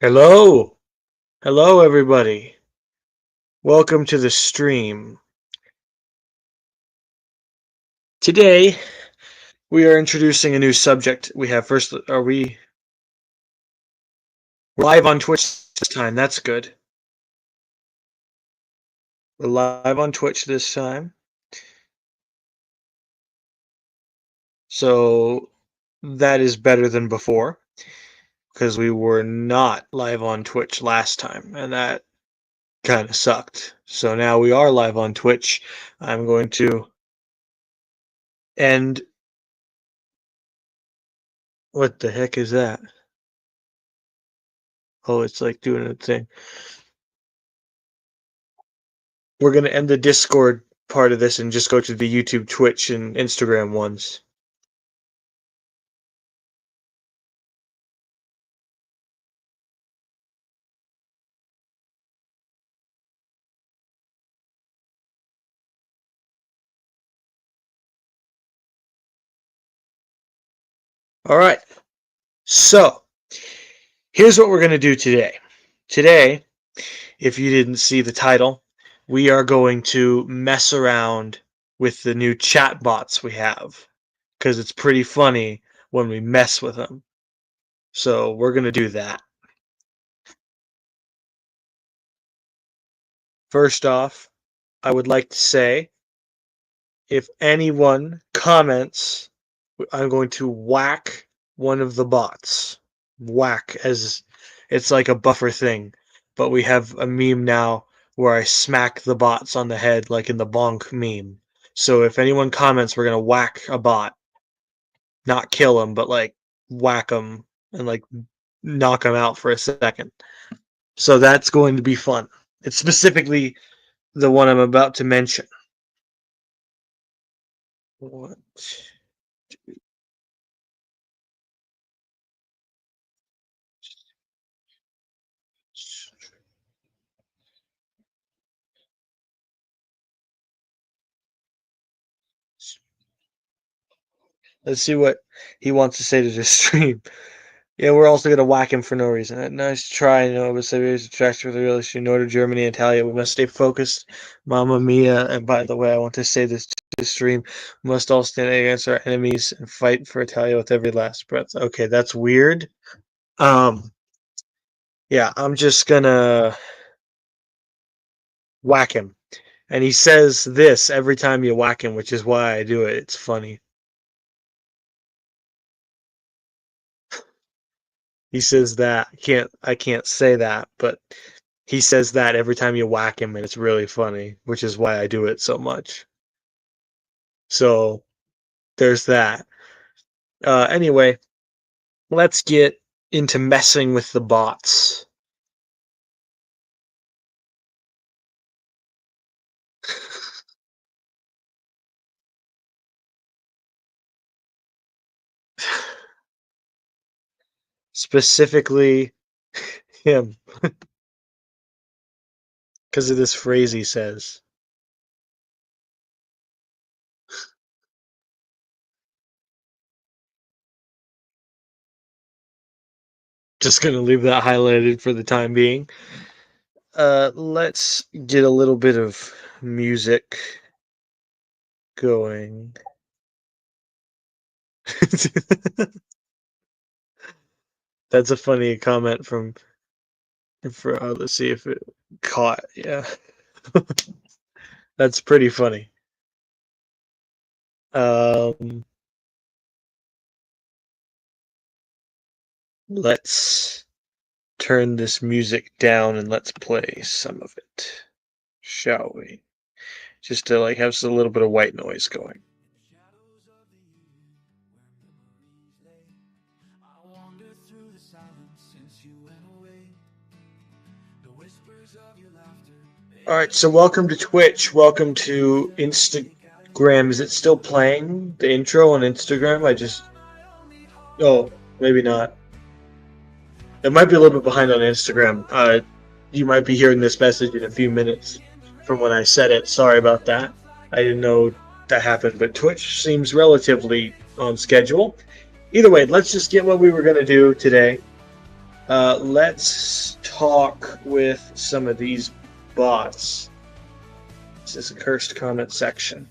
Hello. Hello, everybody. Welcome to the stream. Today, we are introducing a new subject. Are we live on Twitch this time? That's good. We're live on Twitch this time. So, that is better than before, because we were not live on Twitch last time, and that kind of sucked. So now we are live on Twitch. I'm going to end. What the heck is that? Oh, it's like doing a thing. We're going to end the Discord part of this and just go to the YouTube, Twitch, and Instagram ones. All right. So, here's what we're going to do today. Today, if you didn't see the title, we are going to mess around with the new chat bots we have, because it's pretty funny when we mess with them. So, we're going to do that. First off, I would like to say, if anyone comments, I'm going to whack one of the bots. Whack, as it's like a buffer thing. But we have a meme now where I smack the bots on the head, like in the bonk meme. So if anyone comments, we're going to whack a bot. Not kill him, but like whack him and like knock him out for a second. So that's going to be fun. It's specifically the one I'm about to mention. What? Let's see what he wants to say to this stream. Yeah, we're also going to whack him for no reason. Nice try, but Siberia's attraction for the real issue. Northern Germany, Italia. We must stay focused. Mamma mia. And by the way, I want to say this to the stream. We must all stand against our enemies and fight for Italia with every last breath. Okay, that's weird. Yeah, I'm just going to whack him. And he says this every time you whack him, which is why I do it. It's funny. He says that. I can't say that, but he says that every time you whack him, and it's really funny, which is why I do it so much. So there's that. Anyway, let's get into messing with the bots. Specifically him. Because of this phrase he says. Just gonna leave that highlighted for the time being. Let's get a little bit of music going. That's a funny comment from. Let's see if it caught. Yeah, that's pretty funny. Let's turn this music down and let's play some of it, shall we? Just to like have a little bit of white noise going. All right, so welcome to Twitch. Welcome to Instagram. Is it still playing the intro on Instagram? Oh, maybe not. It might be a little bit behind on Instagram. You might be hearing this message in a few minutes from when I said it. Sorry about that. I didn't know that happened, but Twitch seems relatively on schedule. Either way, let's just get what we were going to do today. Let's talk with some of these bots. This is a cursed comment section.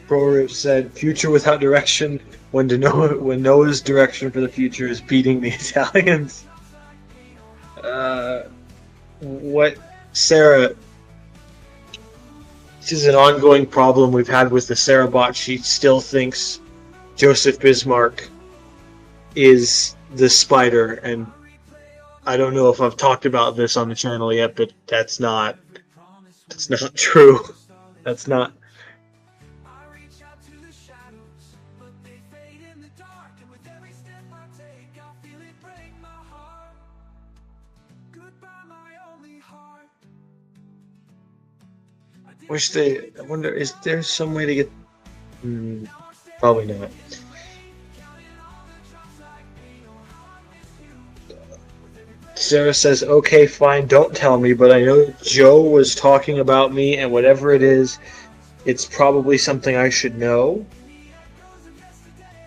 Prorip said, "Future without direction. When Noah's direction for the future is beating the Italians." What, Sarah? This is an ongoing problem we've had with the Sarah bot. She still thinks Joseph Bismarck is the spider, and I don't know if I've talked about this on the channel yet, but that's not true. That's not. I wonder, is there some way to get... probably not. Sarah says, "Okay, fine, don't tell me, but I know Joe was talking about me, and whatever it is, it's probably something I should know.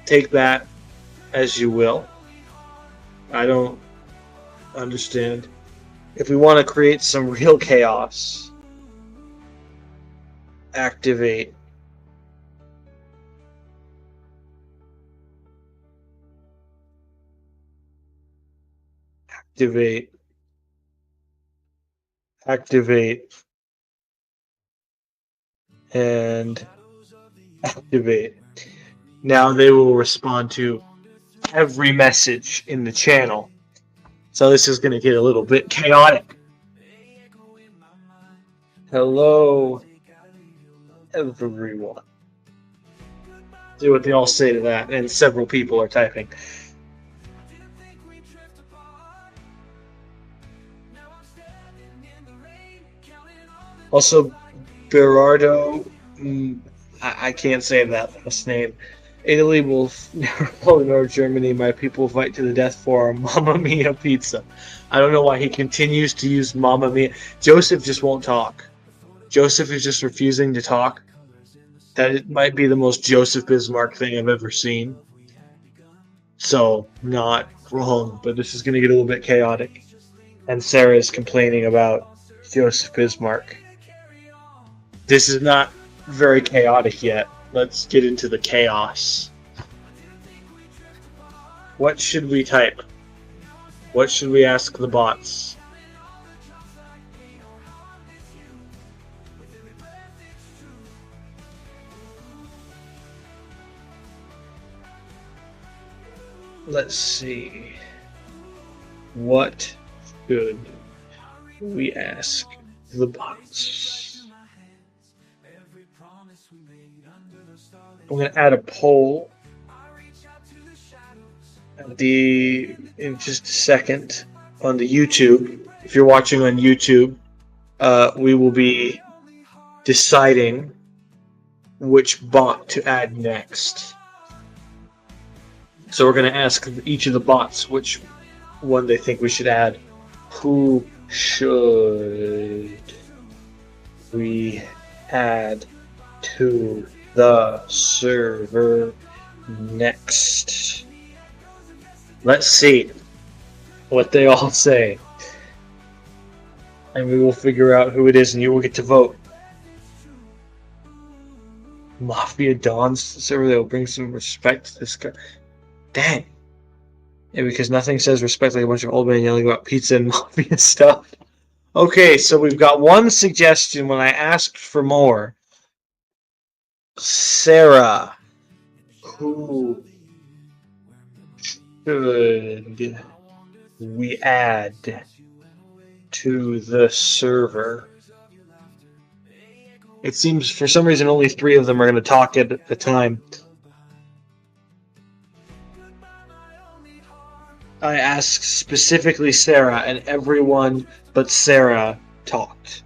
Take that as you will." I don't understand. If we want to create some real chaos, activate. Activate. And activate. Now they will respond to every message in the channel. So this is going to get a little bit chaotic. Hello, everyone. See what they all say to that, and several people are typing. Also, Berardo, I can't say that last name. Italy will never fall nor Germany. My people fight to the death for our Mamma Mia pizza. I don't know why he continues to use Mamma Mia. Joseph just won't talk. Joseph is just refusing to talk. That might be the most Joseph Bismarck thing I've ever seen. So, not wrong, but this is going to get a little bit chaotic. And Sarah is complaining about Joseph Bismarck. This is not very chaotic yet. Let's get into the chaos. What should we type? What should we ask the bots? Let's see. What should we ask the bots? I'm going to add a poll in just a second on the YouTube. If you're watching on YouTube, we will be deciding which bot to add next. So we're going to ask each of the bots which one they think we should add. Who should we add to the server next? Let's see what they all say, and we will figure out who it is, and you will get to vote. Mafia Dons server, they will bring some respect to this guy. Dang. Yeah, because nothing says respect like a bunch of old men yelling about pizza and mafia stuff. Okay, so we've got one suggestion when I asked for more. Sarah, who should we add to the server? It seems for some reason only 3 of them are going to talk at a time. I asked specifically Sarah, and everyone but Sarah talked.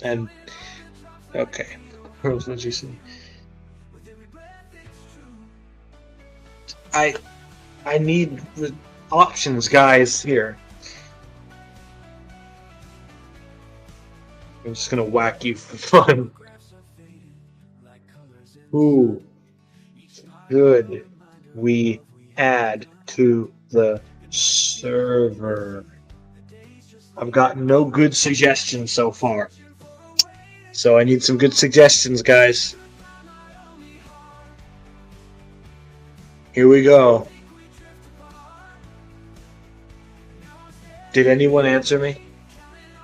And okay, what did you say? I need the options, guys. Here, I'm just gonna whack you for fun. Who should we add to the server? I've got no good suggestions so far, so I need some good suggestions, guys. Here we go. Did anyone answer me?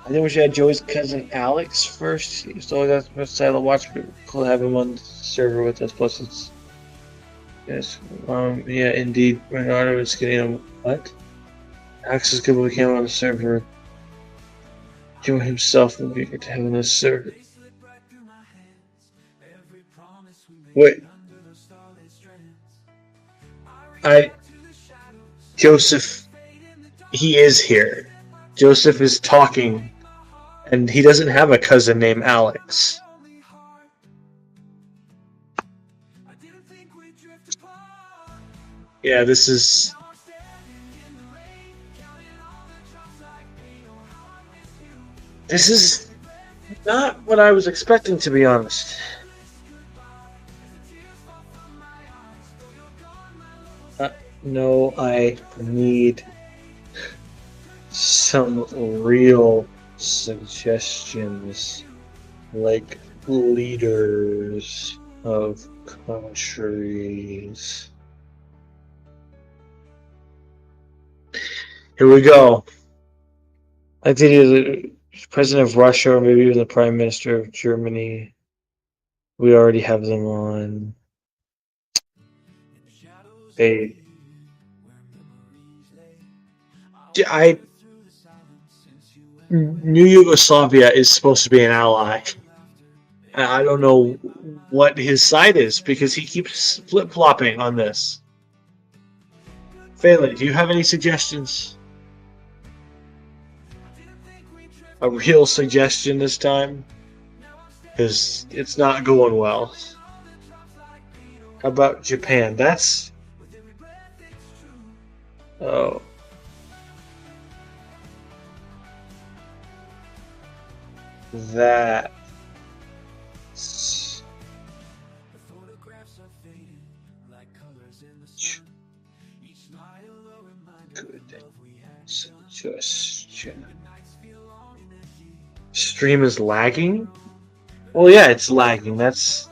I think we should have Joey's cousin Alex first. He's always got the best style of watch. Cool to have him on the server with us. Plus, it's yes, yeah, indeed. Bernardo is getting a what? Alex is good when we came on the server. Joe himself will be good to have on the server. Wait, Joseph, he is here. Joseph is talking, and he doesn't have a cousin named Alex. Yeah, this is not what I was expecting, to be honest. No, I need some real suggestions, like leaders of countries. Here we go. I think he's the president of Russia, or maybe even the prime minister of Germany. We already have them on. New Yugoslavia is supposed to be an ally. I don't know what his side is because he keeps flip-flopping on this. Phelan, do you have any suggestions? A real suggestion this time? Because it's not going well. How about Japan? That's... Oh. That... Good suggestion. Stream is lagging? Well, yeah, it's lagging. That's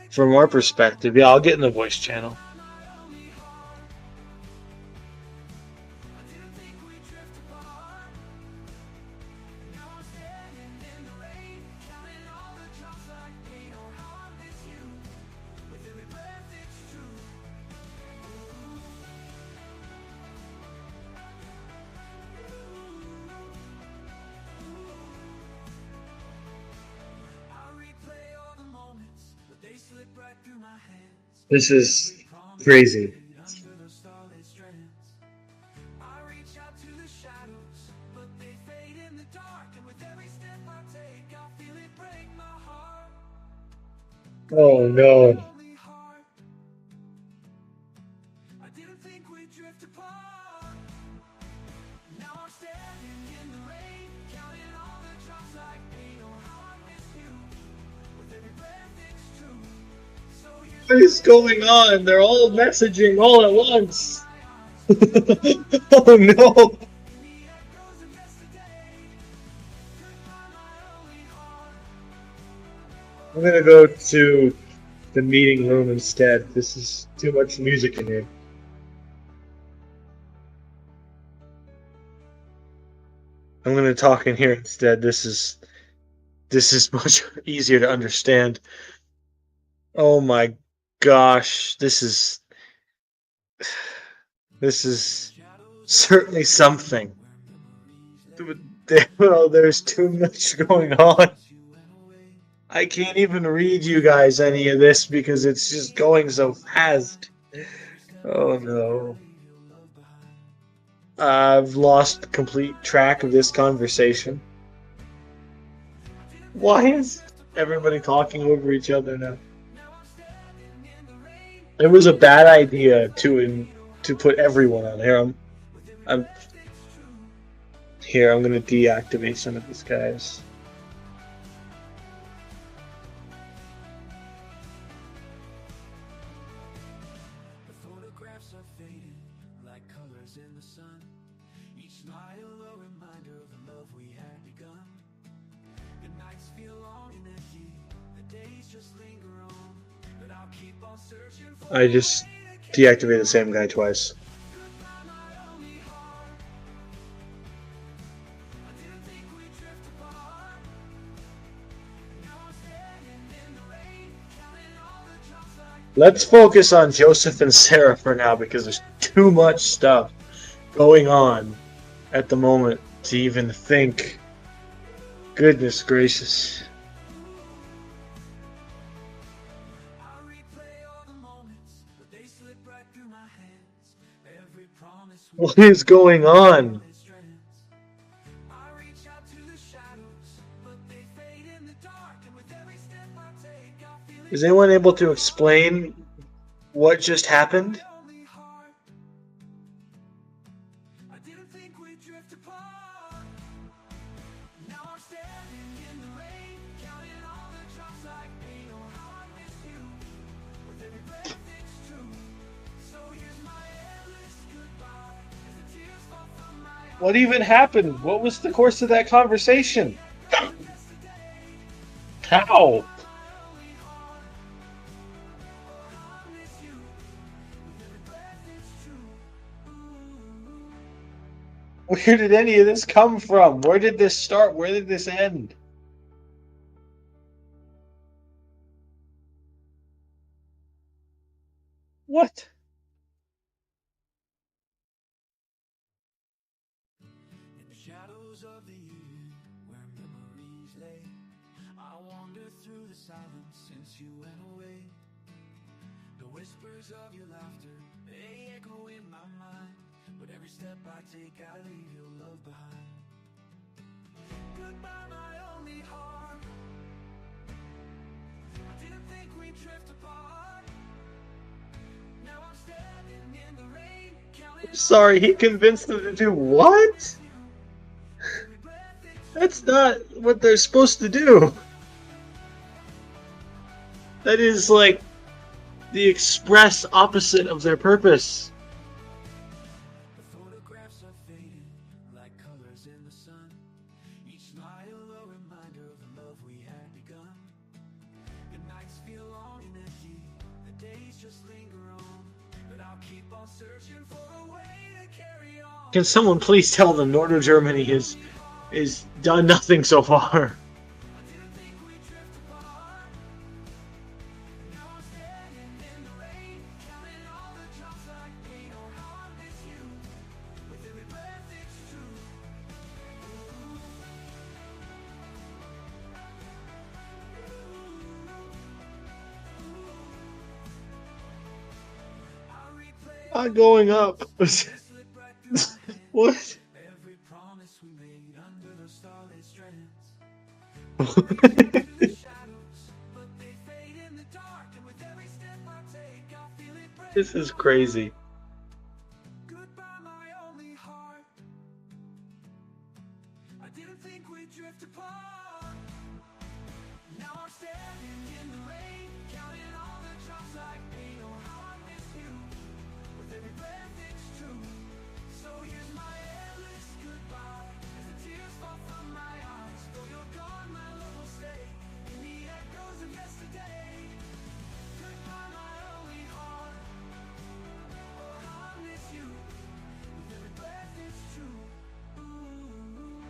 from our perspective. Yeah, I'll get in the voice channel. This is crazy. Oh no. What is going on? They're all messaging all at once. Oh no. I'm gonna go to the meeting room instead. This is too much music in here. I'm gonna talk in here instead. This is much easier to understand. Oh my gosh, this is certainly something. There's too much going on. I can't even read you guys any of this because it's just going so fast. Oh no. I've lost complete track of this conversation. Why is everybody talking over each other now? It was a bad idea to put everyone on here. I'm here. I'm gonna deactivate some of these guys. I just deactivated the same guy twice. Let's focus on Joseph and Sarah for now because there's too much stuff going on at the moment to even think. Goodness gracious. What is going on? Is anyone able to explain what just happened? What even happened? What was the course of that conversation? How? Where did any of this come from? Where did this start? Where did this end? What? In the shadows of the evening, where memories lay, I wander through the silence since you went away. The whispers of your laughter, they echo in my mind, but every step I take, I leave your love behind. Goodbye, my only heart. I didn't think we'd drift apart. Now I'm standing in the rain, counting. Sorry, he convinced them to do what? That's not what they're supposed to do. That is like the express opposite of their purpose. The photographs are fading like colors in the sun. Each smile a reminder of the love we had begun. The nights feel long and empty, the days just linger on, but I'll keep on searching for a way to carry on. Can someone please tell them Northern Germany has done nothing so far? Not going up. What? Every promise we made under the starlit strands. This is crazy. Goodbye, my only heart. I didn't think we'd drift apart. Now I'm standing in the rain, counting all the drops like rain. Oh, how I miss you. With every breath it's true. So here's my endless goodbye. As the tears fall from my eyes. Though you're gone, my love will stay in the echoes of yesterday. Goodbye, my only heart. Oh, how I miss you. With every breath it's true. Ooh.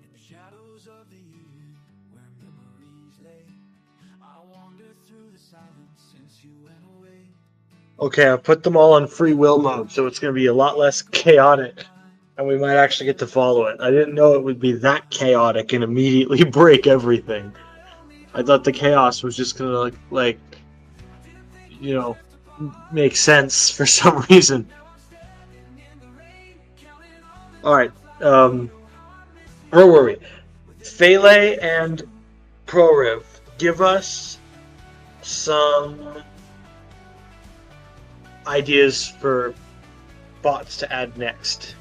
In the shadows of the evening, where memories lay, I wander through the silence since you went away. Okay, I put them all on free will mode, so it's going to be a lot less chaotic, and we might actually get to follow it. I didn't know it would be that chaotic and immediately break everything. I thought the chaos was just going to, make sense for some reason. All right. Where were we? Fele and ProRiv, give us some ideas for bots to add next.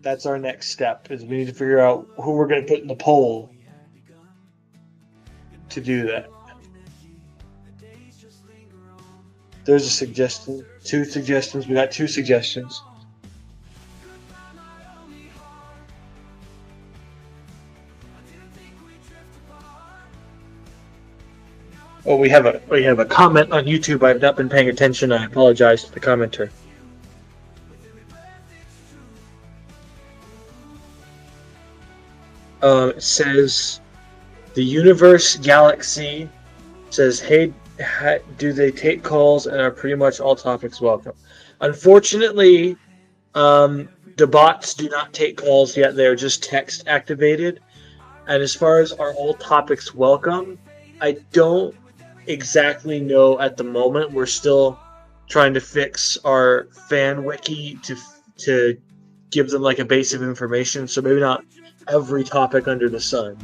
That's our next step, is we need to figure out who we're going to put in the poll to do that. There's a suggestion. 2 suggestions. We got 2 suggestions. Oh, we have a comment on YouTube. I've not been paying attention. I apologize to the commenter. It says the universe galaxy says, "Hey, do they take calls and are pretty much all topics welcome?" Unfortunately, the bots do not take calls yet. They're just text activated. And as far as are all topics welcome, I don't exactly know at the moment. We're still trying to fix our fan wiki to give them like a base of information. So maybe not every topic under the sun.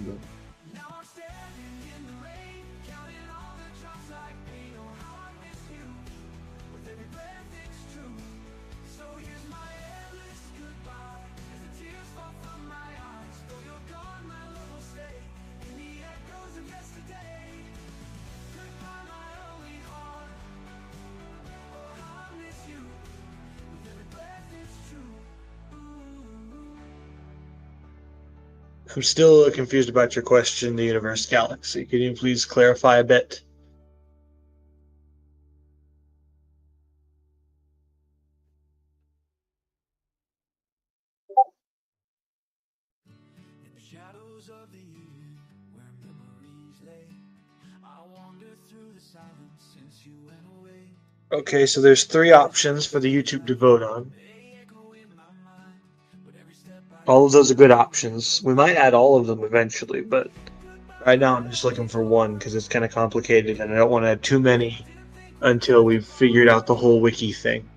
I'm still confused about your question, the universe galaxy. Can you please clarify a bit? Okay, so there's 3 options for the YouTube to vote on. All of those are good options. We might add all of them eventually, but right now I'm just looking for one because it's kind of complicated and I don't want to add too many until we've figured out the whole wiki thing.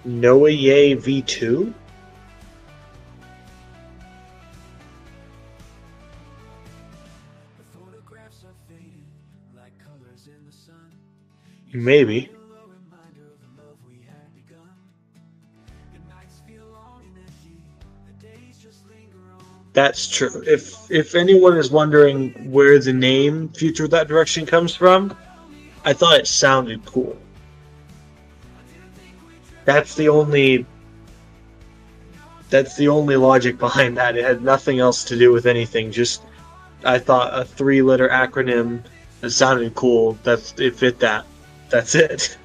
Noah Ye V2? Maybe. That's true. If anyone is wondering where the name Future That Direction comes from, I thought it sounded cool. That's the only logic behind that. It had nothing else to do with anything. Just I thought a 3-letter acronym that sounded cool. It fit that. That's it.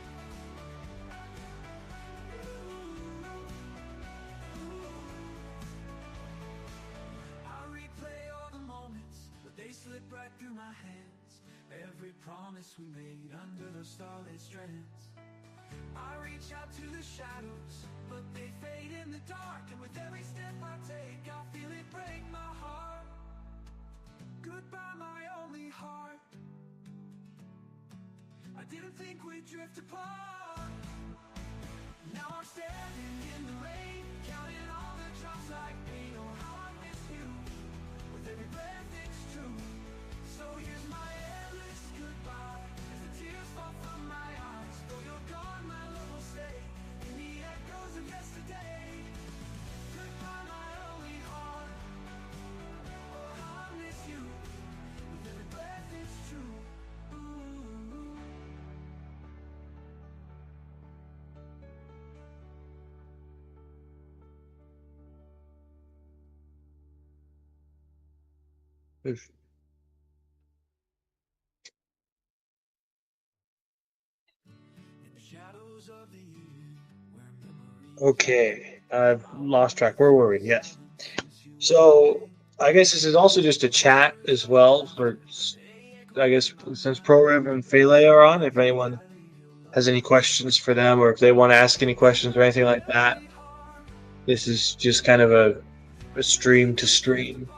Okay, I've lost track. Where were we? Yes. So I guess this is also just a chat as well for, I guess, since ProRiv and Fele are on. If anyone has any questions for them, or if they want to ask any questions or anything like that. This is just kind of a stream to stream.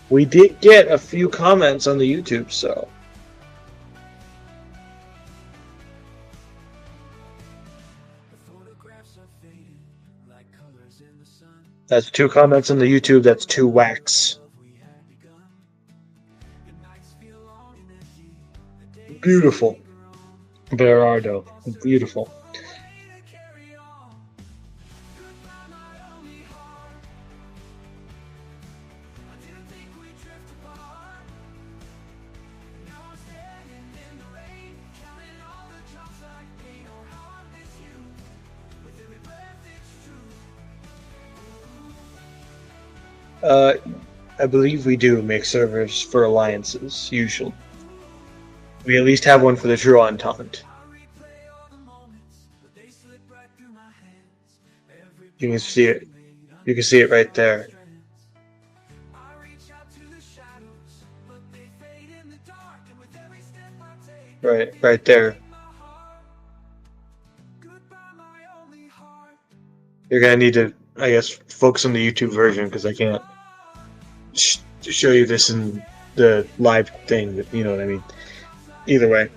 We did get a few comments on the YouTube, so that's 2 comments on the YouTube. That's 2 whacks. Beautiful, Berardo. Beautiful. I believe we do make servers for alliances, usually. We at least have one for the True Entente. You can see it. You can see it right there. Right there. You're gonna need to, I guess, focus on the YouTube version because I can't show you this in the live thing. But you know what I mean. Either way.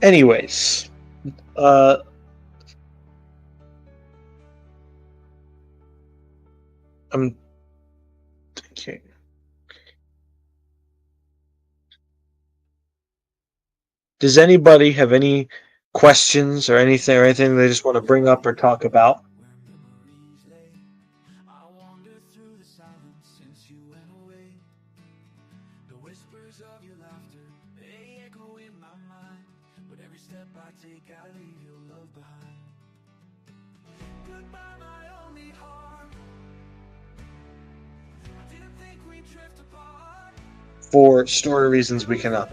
Anyways, I'm thinking. Does anybody have any questions or anything they just want to bring up or talk about? For story reasons, we cannot.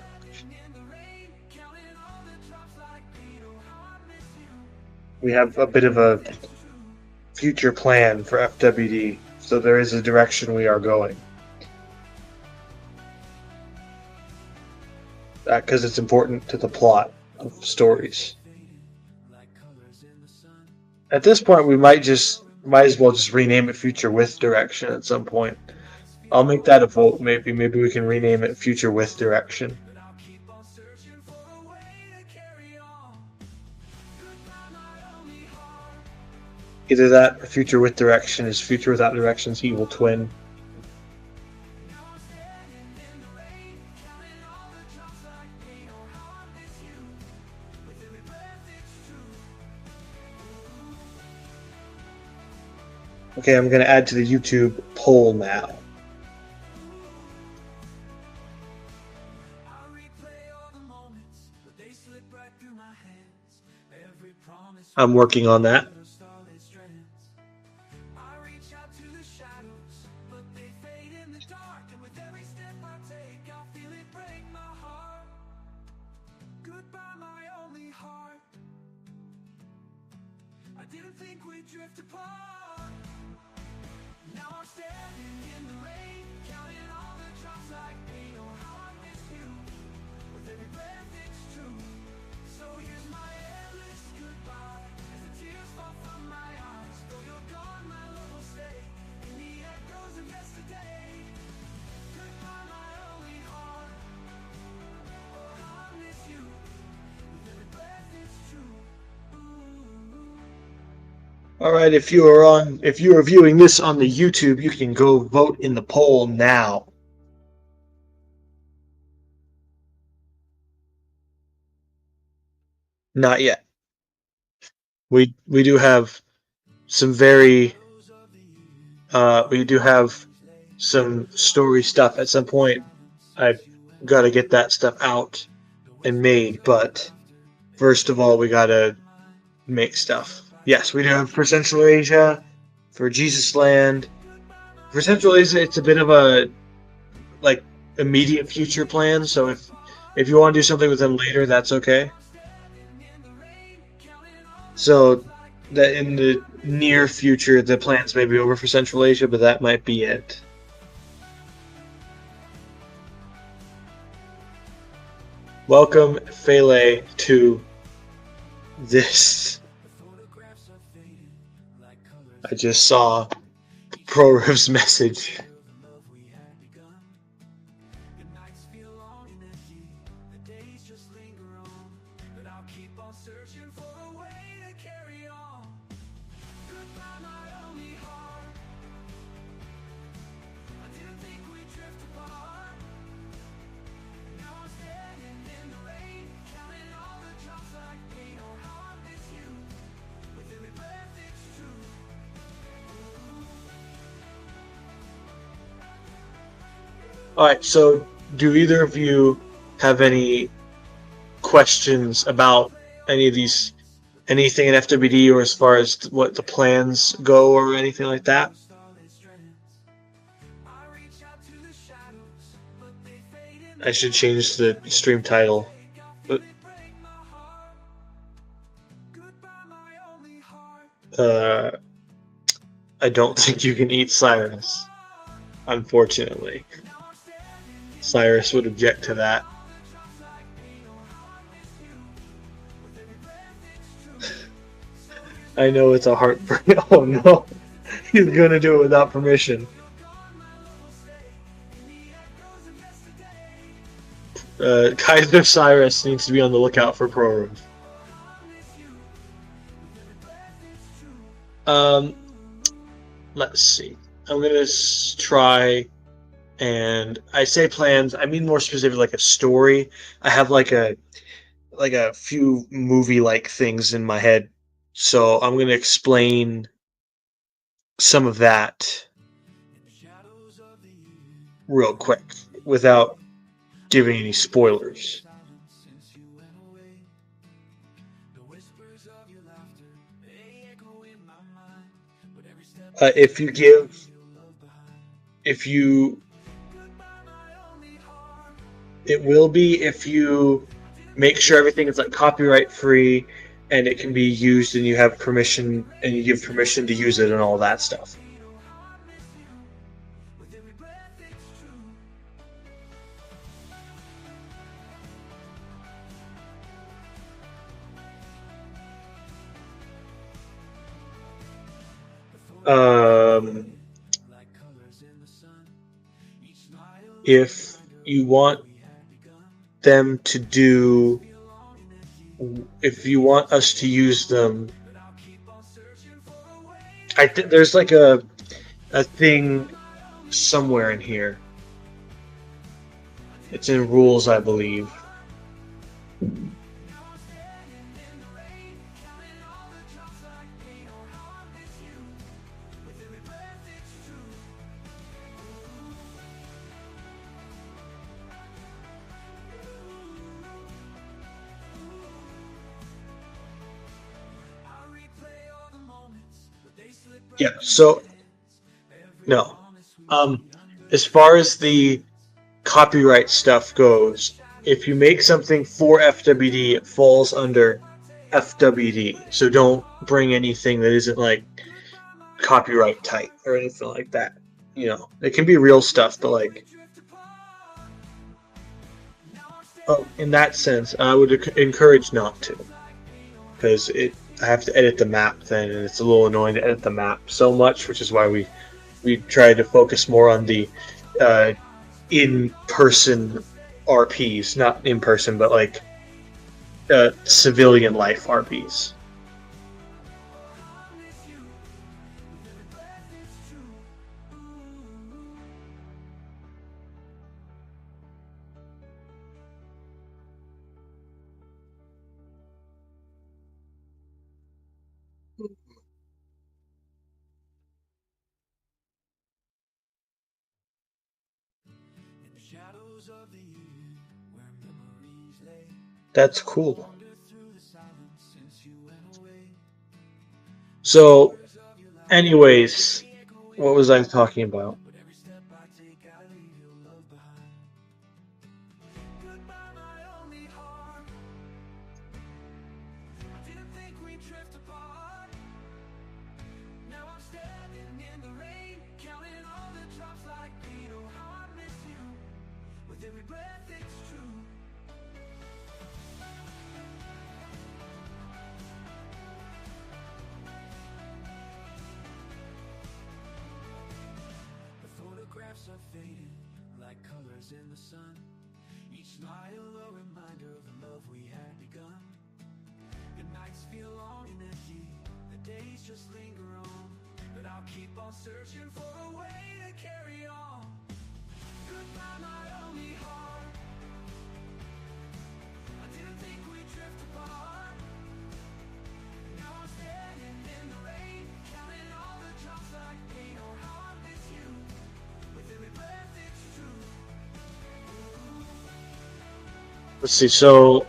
We have a bit of a future plan for FWD, so there is a direction we are going. Because it's important to the plot of stories. At this point, we might as well just rename it Future with Direction at some point. I'll make that a vote. Maybe we can rename it Future with Direction. Either that or Future with Direction is Future Without Direction's evil twin. Okay, I'm going to add to the YouTube poll now. I'm working on that. Alright, if you are viewing this on the YouTube, you can go vote in the poll now. Not yet. We do have some very we do have some story stuff at some point. I've got to get that stuff out and made, but first of all, we gotta make stuff. Yes, we do have for Central Asia, for Jesus Land. For Central Asia, it's a bit of a like immediate future plan. So if you want to do something with them later, that's okay. So that in the near future, the plans may be over for Central Asia, but that might be it. Welcome, Fele, to this. I just saw ProRiv's message. All right, so do either of you have any questions about any of these, anything in FWD, or as far as what the plans go or anything like that? I should change the stream title. But, I don't think you can eat Cyrus, unfortunately. Cyrus would object to that. I know it's a heartbreak. Oh no, he's gonna do it without permission. Kaiser Cyrus needs to be on the lookout for ProRiv. Let's see. I'm gonna try, and I say plans. I mean more specific, like a story. I have like a few movie like things in my head, so I'm gonna explain some of that real quick without giving any spoilers. If you give, if you, it will be if you make sure everything is like copyright free and it can be used and you have permission and you give permission to use it and all that stuff. If you want them to do, if you want us to use them, I think there's like a thing somewhere in here. It's in rules, I believe. Yeah, so no. As far as the copyright stuff goes, if you make something for FWD, it falls under FWD. So don't bring anything that isn't like copyright tight or anything like that. You know, it can be real stuff, but like, oh, in that sense, I would encourage not to, because I have to edit the map then, and it's a little annoying to edit the map so much, which is why we try to focus more on the in-person RPs, not in person, but like civilian life RPs. In the shadows of the year where memories lay, That's cool. So, anyways, what was I talking about? Are fading like colors in the sun. Each smile a reminder of the love we had begun. The nights feel long and empty, the days just linger on, but I'll keep on searching for a way to carry on. Goodbye, my only heart. I didn't think we'd drift apart. Now I'm standing in the rain, counting all the drops like pain. Oh, how I miss you. With every breath it's true. Let's see. So,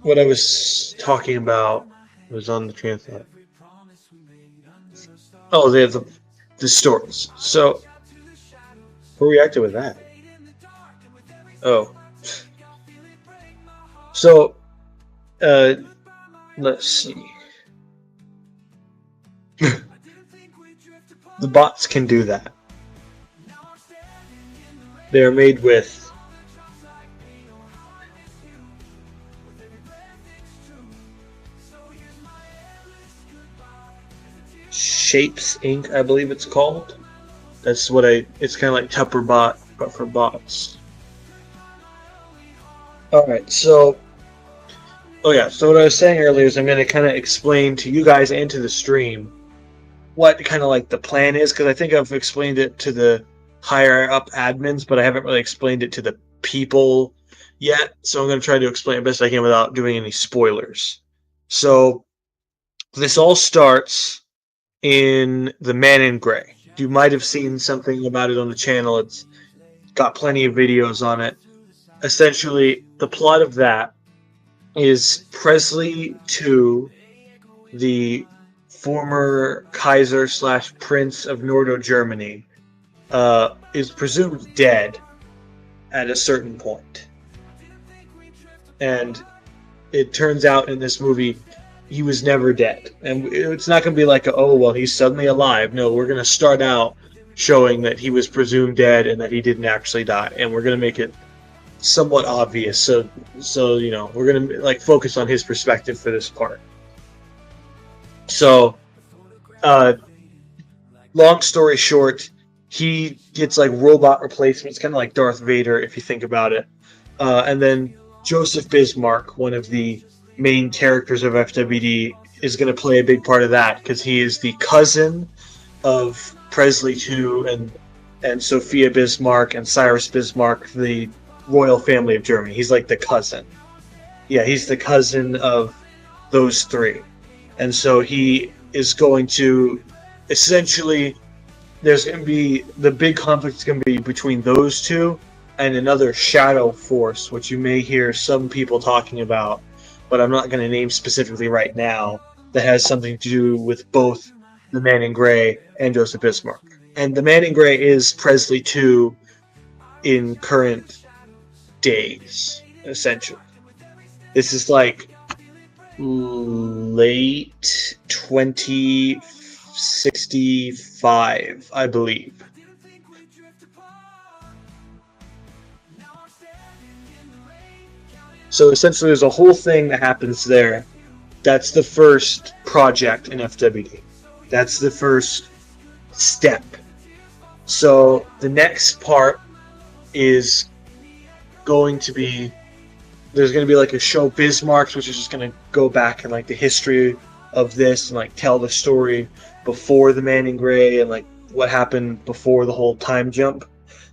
what I was talking about was on the train of thought. Oh, they have the stories. So, who reacted with that? Oh, so let's see. The bots can do that. They are made with Shapes Inc., I believe it's called. That's what it's kind of like Tupperbot, but for bots. Alright, so, oh yeah, so what I was saying earlier is I'm going to kind of explain to you guys and to the stream what kind of like the plan is, because I think I've explained it to the higher up admins, but I haven't really explained it to the people yet. So I'm going to try to explain it best I can without doing any spoilers. So this all starts in The Man in Gray. You might have seen something about it on the channel. It's got plenty of videos on it. Essentially, the plot of that is Presley II, the former Kaiser / Prince of Nordo Germany, is presumed dead at a certain point. And it turns out in this movie, he was never dead. And it's not going to be like, oh, well, he's suddenly alive. No, we're going to start out showing that he was presumed dead and that he didn't actually die. And we're going to make it somewhat obvious. So you know, we're going to like focus on his perspective for this part. So, long story short, he gets like robot replacements, kind of like Darth Vader, if you think about it. And then Joseph Bismarck, one of the main characters of FWD, is going to play a big part of that because he is the cousin of Presley II and Sophia Bismarck and Cyrus Bismarck, the royal family of Germany. He's like the cousin. Yeah, he's the cousin of those three. And so he is going to essentially, there's going to be, the big conflict is going to be between those two and another shadow force, which you may hear some people talking about, but I'm not going to name specifically right now, that has something to do with both the Man in Gray and Joseph Bismarck. And the Man in Gray is Presley II in current days, essentially. This is like late 2065, I believe. So essentially there's a whole thing that happens there. That's the first project in FWD. That's the first step. So the next part is going to be, there's going to be like a show Bismarck's, which is just going to go back in like the history of this and like tell the story before the Man in Gray and like what happened before the whole time jump.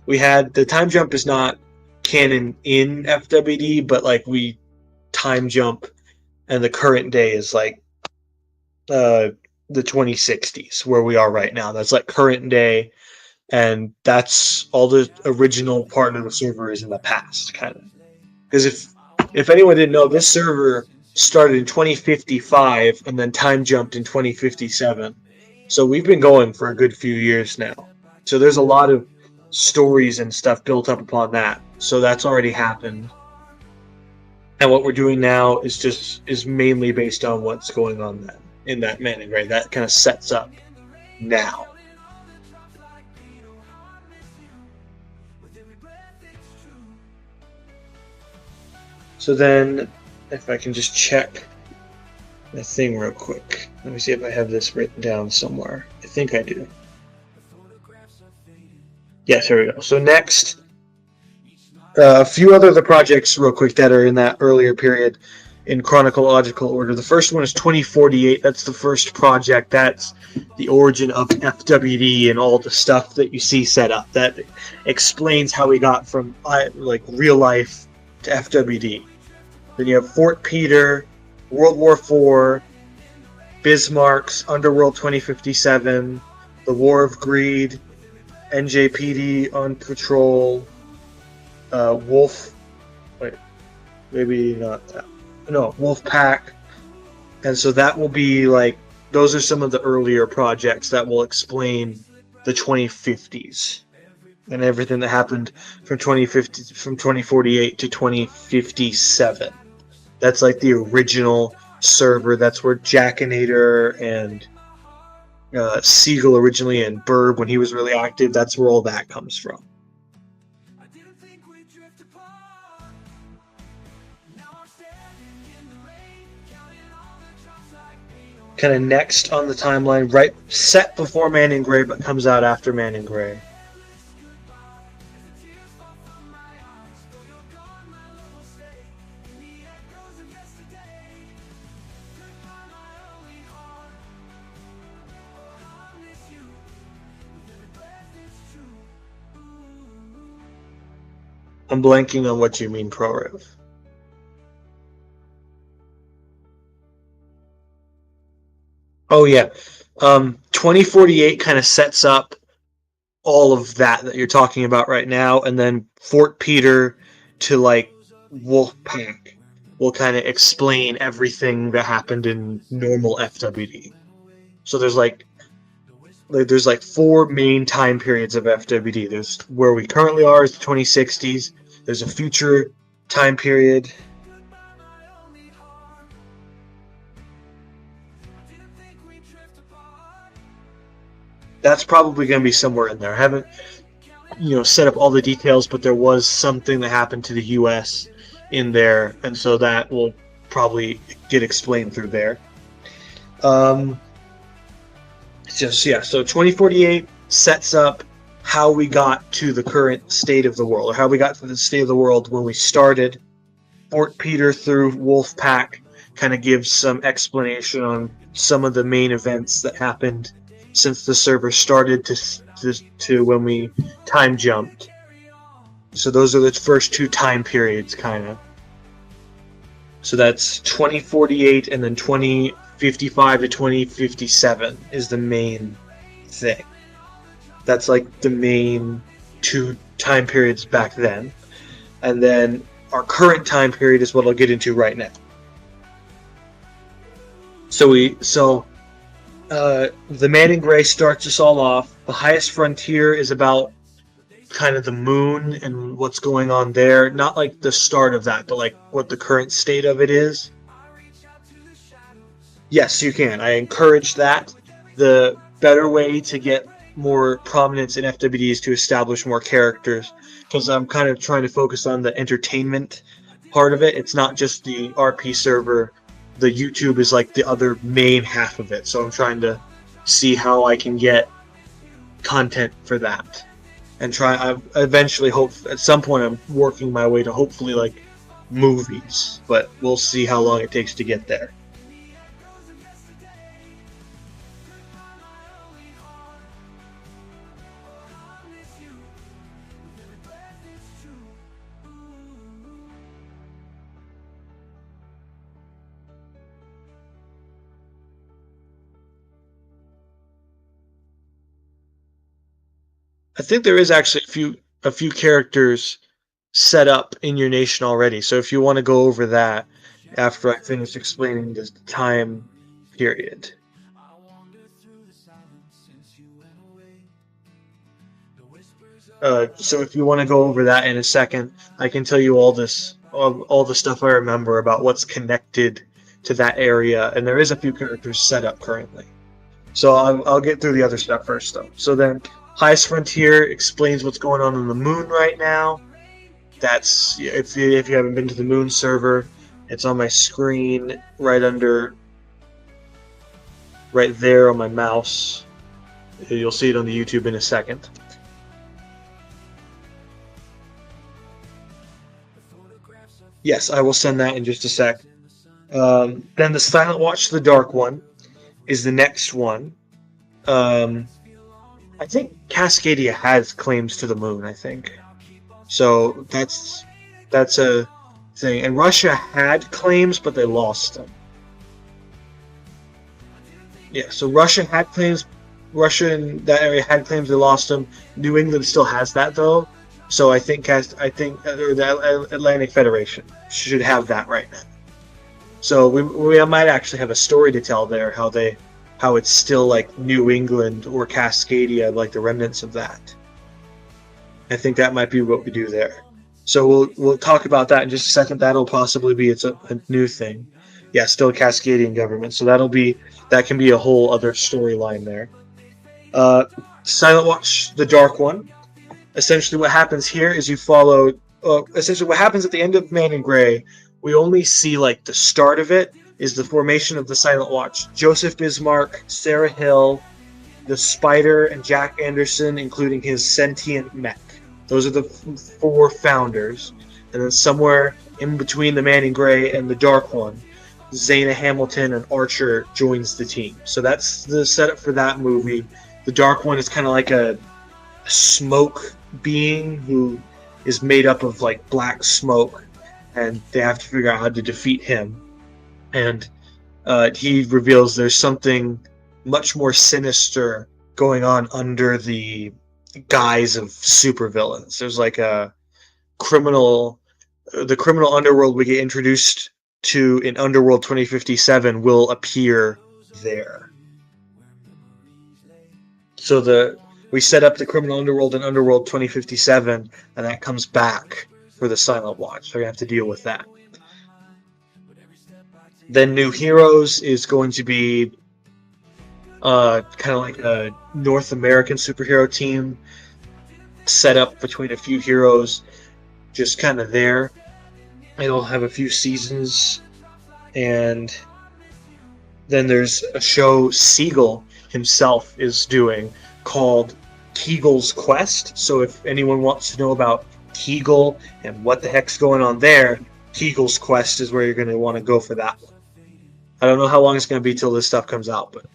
We had, the time jump is not canon in FWD, but like we time jump and the current day is like the 2060s where we are right now. That's like current day. and that's all the original part of the server is in the past, kind of. Because if anyone didn't know, this server started in 2055 and then time jumped in 2057. So we've been going for a good few years now. So there's a lot of stories and stuff built up upon that. So that's already happened. And what we're doing now is mainly based on what's going on then in that Manning, right? That kind of sets up now. So then, if I can just check the thing real quick. Let me see if I have this written down somewhere. I think I do. Yes, here we go. So next, a few other of the projects real quick that are in that earlier period in chronological order. The first one is 2048. That's the first project. That's the origin of FWD and all the stuff that you see set up. That explains how we got from like real life to FWD. Then you have Fort Peter, World War IV, Bismarck's Underworld 2057, The War of Greed, NJPD on Patrol, Wolf. Wait, maybe not that. No, Wolf Pack. And so that will be like, those are some of the earlier projects that will explain the 2050s and everything that happened from 2048 to 2057. That's like the original server. That's where Jackinator and Siegel originally, and Burb when he was really active. That's where all that comes from. Kind of next on the timeline, right, set before Man in Gray, but comes out after Man in Gray. I'm blanking on what you mean, ProRev. Oh yeah, 2048 kind of sets up all of that you're talking about right now, and then Fort Peter to like Wolfpack will kind of explain everything that happened in normal FWD. So there's like four main time periods of FWD. There's where we currently are is the 2060s. There's a future time period. That's probably going to be somewhere in there. I haven't, set up all the details, but there was something that happened to the U.S. in there, and so that will probably get explained through there. So 2048 sets up how we got to the current state of the world, or how we got to the state of the world when we started. Fort Peter through Wolfpack kind of gives some explanation on some of the main events that happened since the server started to when we time jumped. So those are the first two time periods, kind of. So that's 2048 and then 2055 to 2057 is the main thing. That's like the main two time periods back then. And then our current time period is what I'll get into right now. So the Man in Gray starts us all off. The highest frontier is about kind of the moon and what's going on there. Not like the start of that, but like what the current state of it is. Yes, you can. I encourage that. The better way to get more prominence in FWD is to establish more characters, because I'm kind of trying to focus on the entertainment part of it. It's not just the RP server. The YouTube is like the other main half of it. So I'm trying to see how I can get content for that. And I eventually hope at some point I'm working my way to hopefully like movies, but we'll see how long it takes to get there. I think there is actually a few characters set up in your nation already. So if you want to go over that after I finish explaining this time period. I wander through the silence since you went away. The whispers of So if you want to go over that in a second, I can tell you all the stuff I remember about what's connected to that area, and there is a few characters set up currently. So I'll get through the other stuff first, though. So then, Highest Frontier explains what's going on the moon right now. That's if you haven't been to the moon server, it's on my screen right there on my mouse. You'll see it on the YouTube in a second. Yes, I will send that in just a sec. Then the Silent Watch, the Dark One, is the next one. I think Cascadia has claims to the moon. I think so. That's a thing. And Russia had claims, but they lost them. Yeah, so Russia had claims. Russia in that area had claims. They lost them. New England still has that though. So I think the Atlantic Federation should have that right now. So we might actually have a story to tell there, how it's still like New England or Cascadia, like the remnants of that. I think that might be what we do there. So we'll talk about that in just a second. That'll possibly be a new thing. Yeah, still Cascadian government. So that can be a whole other storyline there. Silent Watch, the Dark One. Essentially, what happens here is you follow. Essentially, what happens at the end of Man in Gray, we only see like the start of it is the formation of the Silent Watch. Joseph Bismarck, Sarah Hill, the Spider, and Jack Anderson, including his sentient mech. Those are the four founders. And then somewhere in between the Man in Gray and the Dark One, Zaina Hamilton and Archer joins the team. So that's the setup for that movie. The Dark One is kind of like a smoke being who is made up of like black smoke, and they have to figure out how to defeat him. And he reveals there's something much more sinister going on under the guise of supervillains. There's like the criminal underworld we get introduced to in Underworld 2057 will appear there. So we set up the criminal underworld in Underworld 2057, and that comes back for the Silent Watch. So we have to deal with that. Then New Heroes is going to be kind of like a North American superhero team set up between a few heroes, just kind of there. It'll have a few seasons, and then there's a show Siegel himself is doing called Kegel's Quest. So if anyone wants to know about Kegel and what the heck's going on there, Kegel's Quest is where you're going to want to go for that one. I don't know how long it's going to be till this stuff comes out, but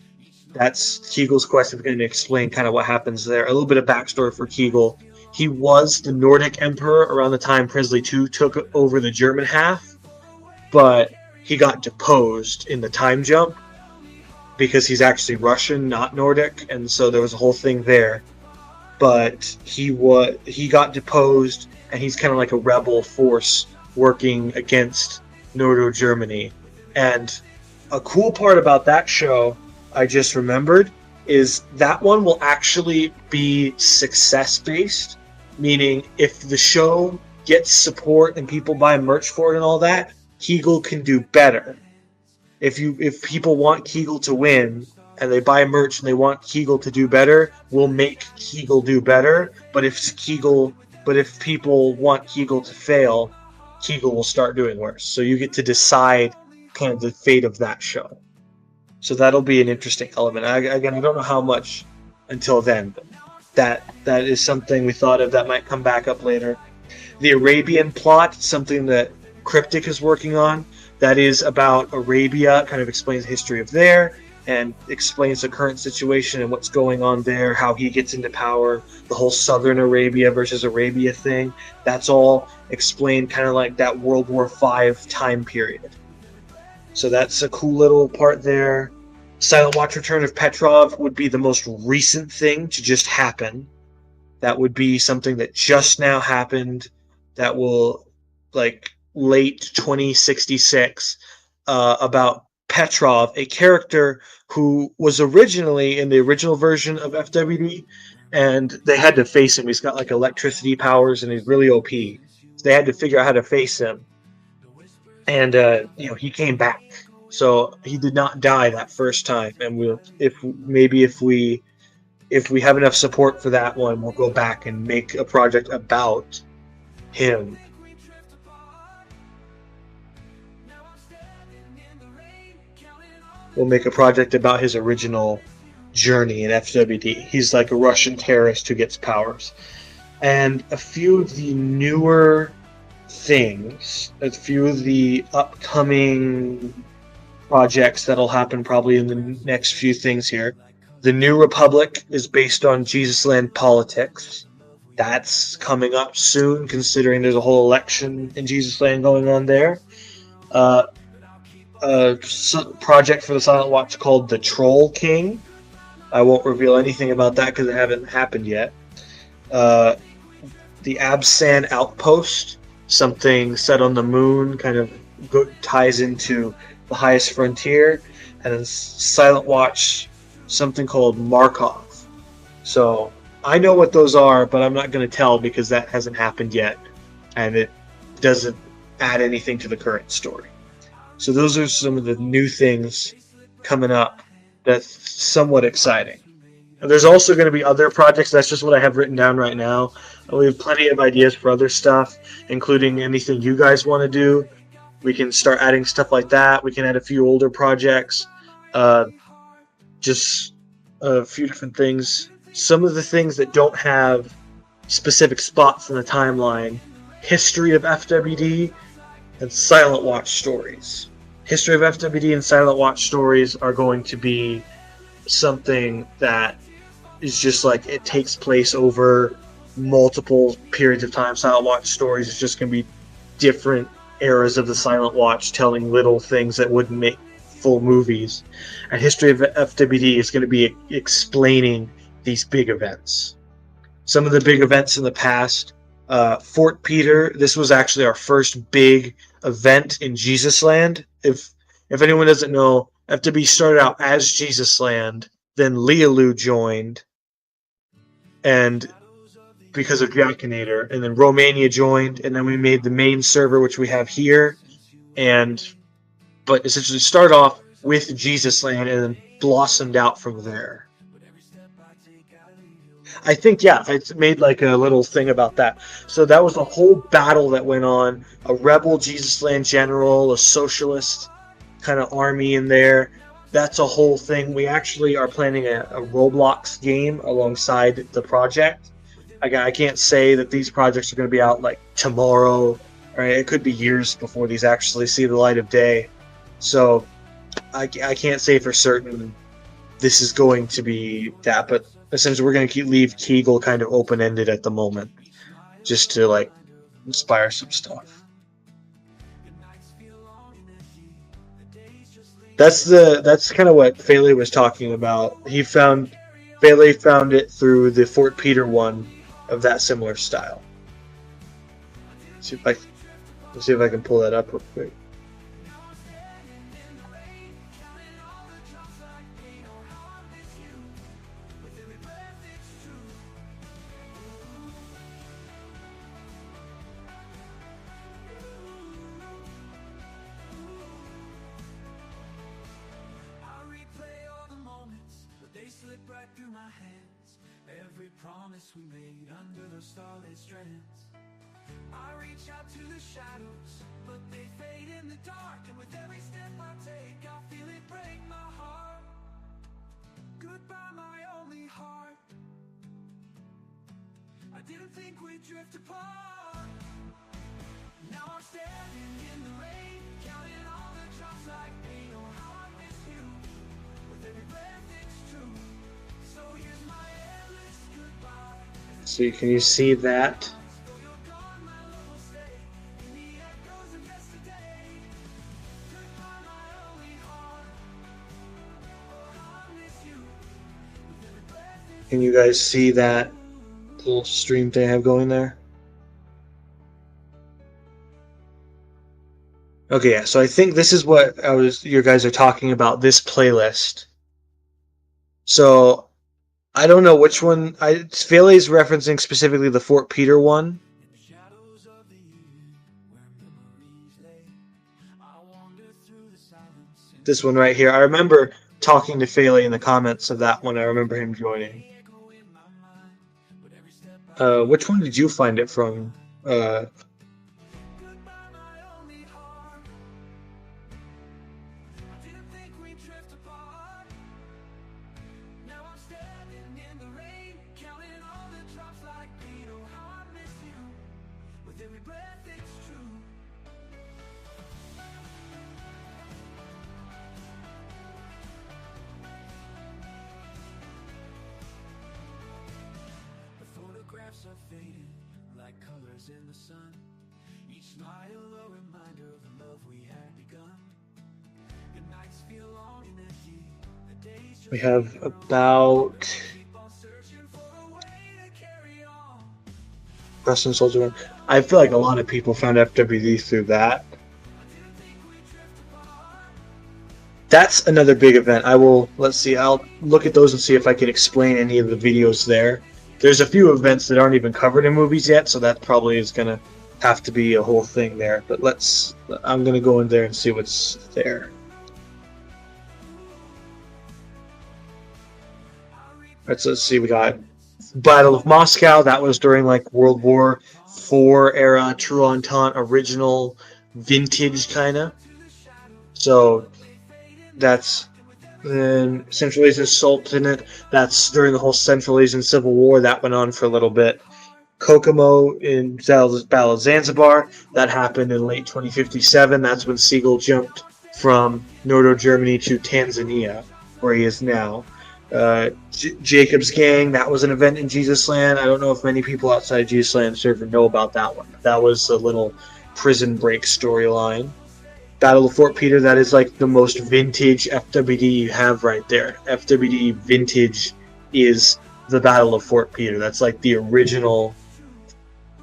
that's Kegel's Quest is going to explain kind of what happens there. A little bit of backstory for Kegel. He was the Nordic emperor around the time Presley II took over the German half, but he got deposed in the time jump because he's actually Russian, not Nordic, and so there was a whole thing there. But he got deposed, and he's kind of like a rebel force working against Nordo Germany. And a cool part about that show, I just remembered, is that one will actually be success-based, meaning if the show gets support and people buy merch for it and all that, Kegel can do better. If people want Kegel to win and they buy merch and they want Kegel to do better, we'll make Kegel do better. But if people want Kegel to fail, Kegel will start doing worse. So you get to decide kind of the fate of that show. So that'll be an interesting element. I don't know how much until then, but that is something we thought of that might come back up later. The Arabian plot, something that Cryptic is working on, that is about Arabia, kind of explains the history of there, and explains the current situation and what's going on there, how he gets into power, the whole Southern Arabia versus Arabia thing. That's all explained kind of like that World War V time period. So that's a cool little part there. Silent Watch Return of Petrov would be the most recent thing to just happen. that would be something that just now happened, that will, like, late 2066, about Petrov, a character who was originally in the original version of FWD, and they had to face him. He's got like electricity powers and he's really OP. So they had to figure out how to face him, and he came back. So he did not die that first time, and if we have enough support for that one, we'll go back and make a project about him. We'll make a project about his original journey in FWD. He's like a Russian terrorist who gets powers. And a few of the newer things, a few of the upcoming projects that'll happen probably in the next few things here. The New Republic is based on Jesus Land politics. That's coming up soon, considering there's a whole election in Jesus Land going on there. A project for the Silent Watch called The Troll King. I won't reveal anything about that because it hasn't happened yet. The Absan Outpost, something set on the moon, kind of ties into the highest frontier. And then Silent Watch, something called Markov. So I know what those are, but I'm not going to tell because that hasn't happened yet, and it doesn't add anything to the current story. So those are some of the new things coming up that's somewhat exciting. And there's also going to be other projects. That's just what I have written down right now. We have plenty of ideas for other stuff, including anything you guys want to do. We can start adding stuff like that. We can add a few older projects. Just a few different things. Some of the things that don't have specific spots in the timeline. History of FWD and Silent Watch stories. History of FWD and Silent Watch stories are going to be something that is just like it takes place over multiple periods of time. Silent Watch stories is just going to be different eras of the Silent Watch telling little things that wouldn't make full movies. And History of FWD is going to be explaining these big events. Some of the big events in the past. Fort Peter, this was actually our first big event in Jesus Land. If anyone doesn't know, FWD started out as Jesus Land, then Lealoo joined, and because of Yakinator, and then Romania joined, and then we made the main server, which we have here, but essentially started off with Jesus Land and then blossomed out from there. I think, yeah, it's made like a little thing about that. So that was a whole battle that went on. A rebel Jesus Land general, a socialist kind of army in there. That's a whole thing. We actually are planning a Roblox game alongside the project. I can't say that these projects are going to be out like tomorrow. Right? It could be years before these actually see the light of day. So I can't say for certain this is going to be that, but essentially we're going to leave Kegel kind of open-ended at the moment, just to like inspire some stuff. That's kind of what Faley was talking about. Faley found it through the Fort Peter one of that similar style. Let's see if I can pull that up real quick. We made under the starlit strands. I reach out to the shadows, but they fade in the dark. And with every step I take, I feel it break my heart. Goodbye, my only heart. I didn't think we'd drift apart. Now I'm standing in the rain, counting all the drops like pain. Oh, how I miss you. With every breath it's true. So here's my endless goodbye. So can you see that? Can you guys see that little stream thing I have going there. Okay, yeah, so I think this is what you guys are talking about, this playlist. So I don't know which one. Fele's referencing specifically the Fort Peter one. This one right here. I remember talking to Fele in the comments of that one. I remember him joining. Which one did you find it from? Are fading like colors in the sun. Each smile a reminder of the love we had begun. The nights feel long and empty. The days just We have about keep on searching for a way to carry on. Preston Soldier one. I feel like a lot of people found FWD through that. That's another big event. Let's see, I'll look at those and see if I can explain any of the videos there. There's a few events that aren't even covered in movies yet, so that probably is going to have to be a whole thing there. But I'm going to go in there and see what's there. Let's see, we got Battle of Moscow. That was during like World War IV era, True Entente, original, vintage kind of. So that's then Central Asian Sultanate. That's during the whole Central Asian Civil War. That went on for a little bit. Kokomo in Battle of Zanzibar. That happened in late 2057. That's when Siegel jumped from Northern Germany to Tanzania, where he is now. Jacob's Gang. That was an event in Jesus Land. I don't know if many people outside Jesus Land server know about that one. That was a little prison break storyline. Battle of Fort Peter, that is like the most vintage FWD you have right there. FWD vintage is the Battle of Fort Peter. That's like the original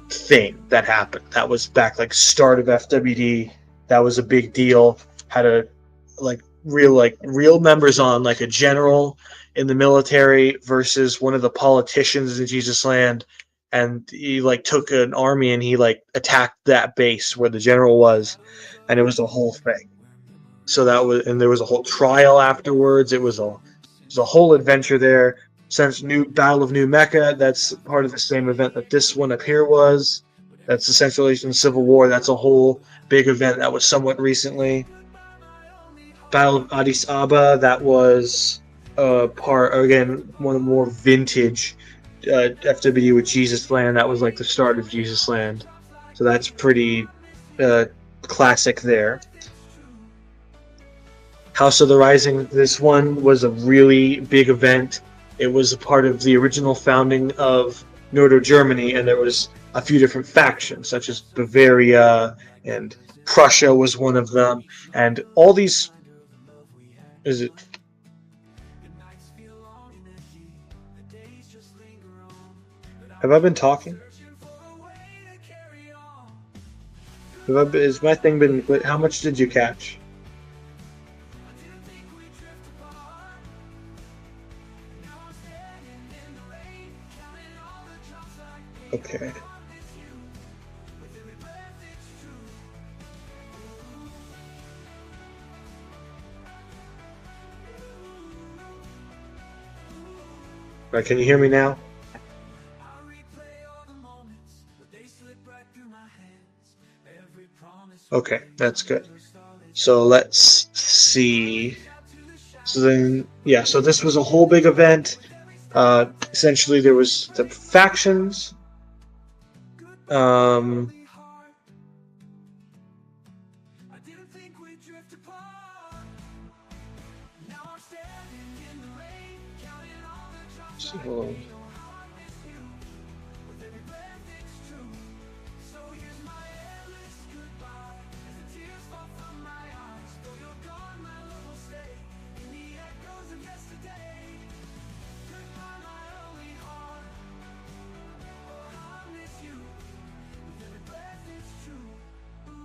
thing that happened. That was back like start of FWD. That was a big deal. Had a real members on, like a general in the military versus one of the politicians in Jesus Land, and he like took an army and he like attacked that base where the general was, and it was a whole thing. So that was, and there was a whole trial afterwards. It was a whole adventure there. Since Battle of New Mecca, that's part of the same event that this one up here was. That's the Central Asian Civil War. That's a whole big event that was somewhat recently. Battle of Addis Ababa, that was part, again, one of the more vintage FWD with Jesus Land. That was like the start of Jesus Land. So that's pretty classic there. House of the Rising, this one was a really big event. It was a part of the original founding of Northern Germany, and there was a few different factions, such as Bavaria, and Prussia was one of them, and all these... Is it... Have I been talking? Has my thing been... How much did you catch? Okay. Right, can you hear me now? Okay, that's good. So let's see. So then, yeah, so this was a whole big event. Essentially, there was the factions. So,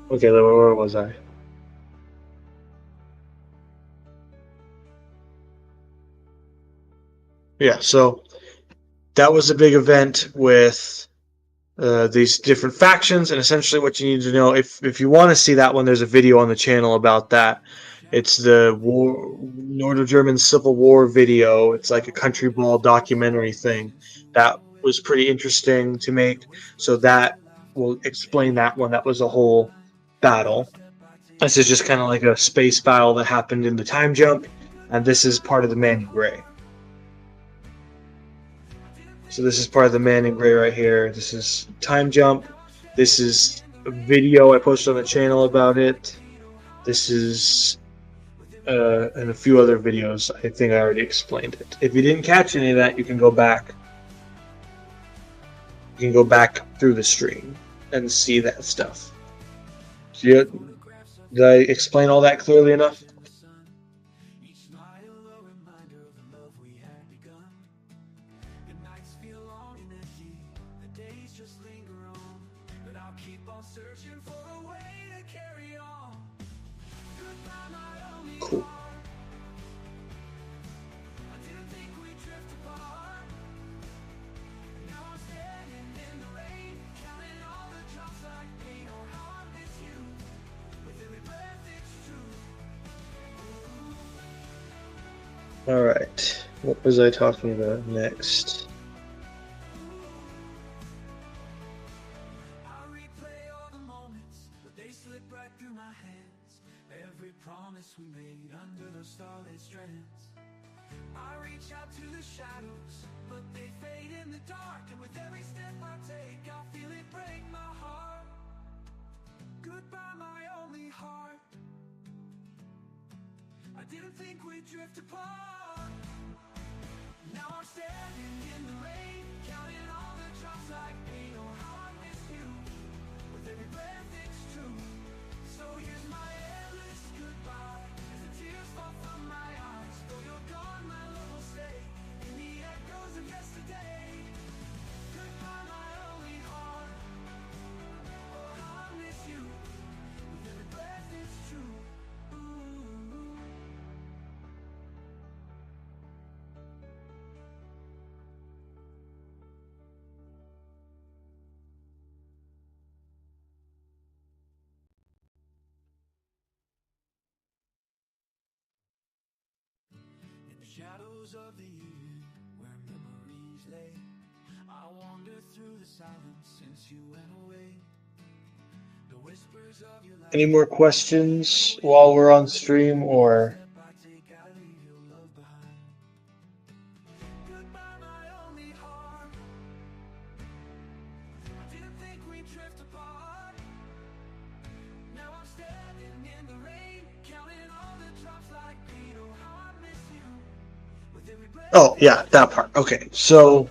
Okay, where was I? Yeah, so that was a big event with these different factions, and essentially what you need to know, if you want to see that one, there's a video on the channel about that. It's the Nordo-German Civil War video. It's like a country ball documentary thing that was pretty interesting to make. So that will explain that one. That was a whole battle. This is just kind of like a space battle that happened in the time jump, and this is part of the Man in Gray. So this is part of the Man in Gray right here. This is time jump. This is a video I posted on the channel about it. This is and a few other videos. I think I already explained it. If you didn't catch any of that, you can go back. You can go back through the stream and see that stuff. Did I explain all that clearly enough? Cool. All right. What was I talking about next? We made under the starlit strands. I reach out to the shadows, but they fade in the dark. And with every step I take, I feel it break my heart. Goodbye, my only heart. I didn't think we'd drift apart. Now I'm standing in the rain, counting all the drops like pain. Oh, how I miss you. With every breath it's true. So here's my endless goodbye. As the tears fall from my eyes. Though you're gone, my love will stay in the echoes of yesterday. Goodbye, my only heart. Oh, how I miss you. With every breath it's true. Ooh. Shadows of the evening, where memories lay, I wander through the silence since you went away. The whispers of your life. Any more questions while we're on stream, or? Goodbye, my only heart. I didn't think we'd drift apart. Now I'm standing in the rain, counting all the drops like pain. Oh, how I miss you. Oh, yeah, that part. Okay, so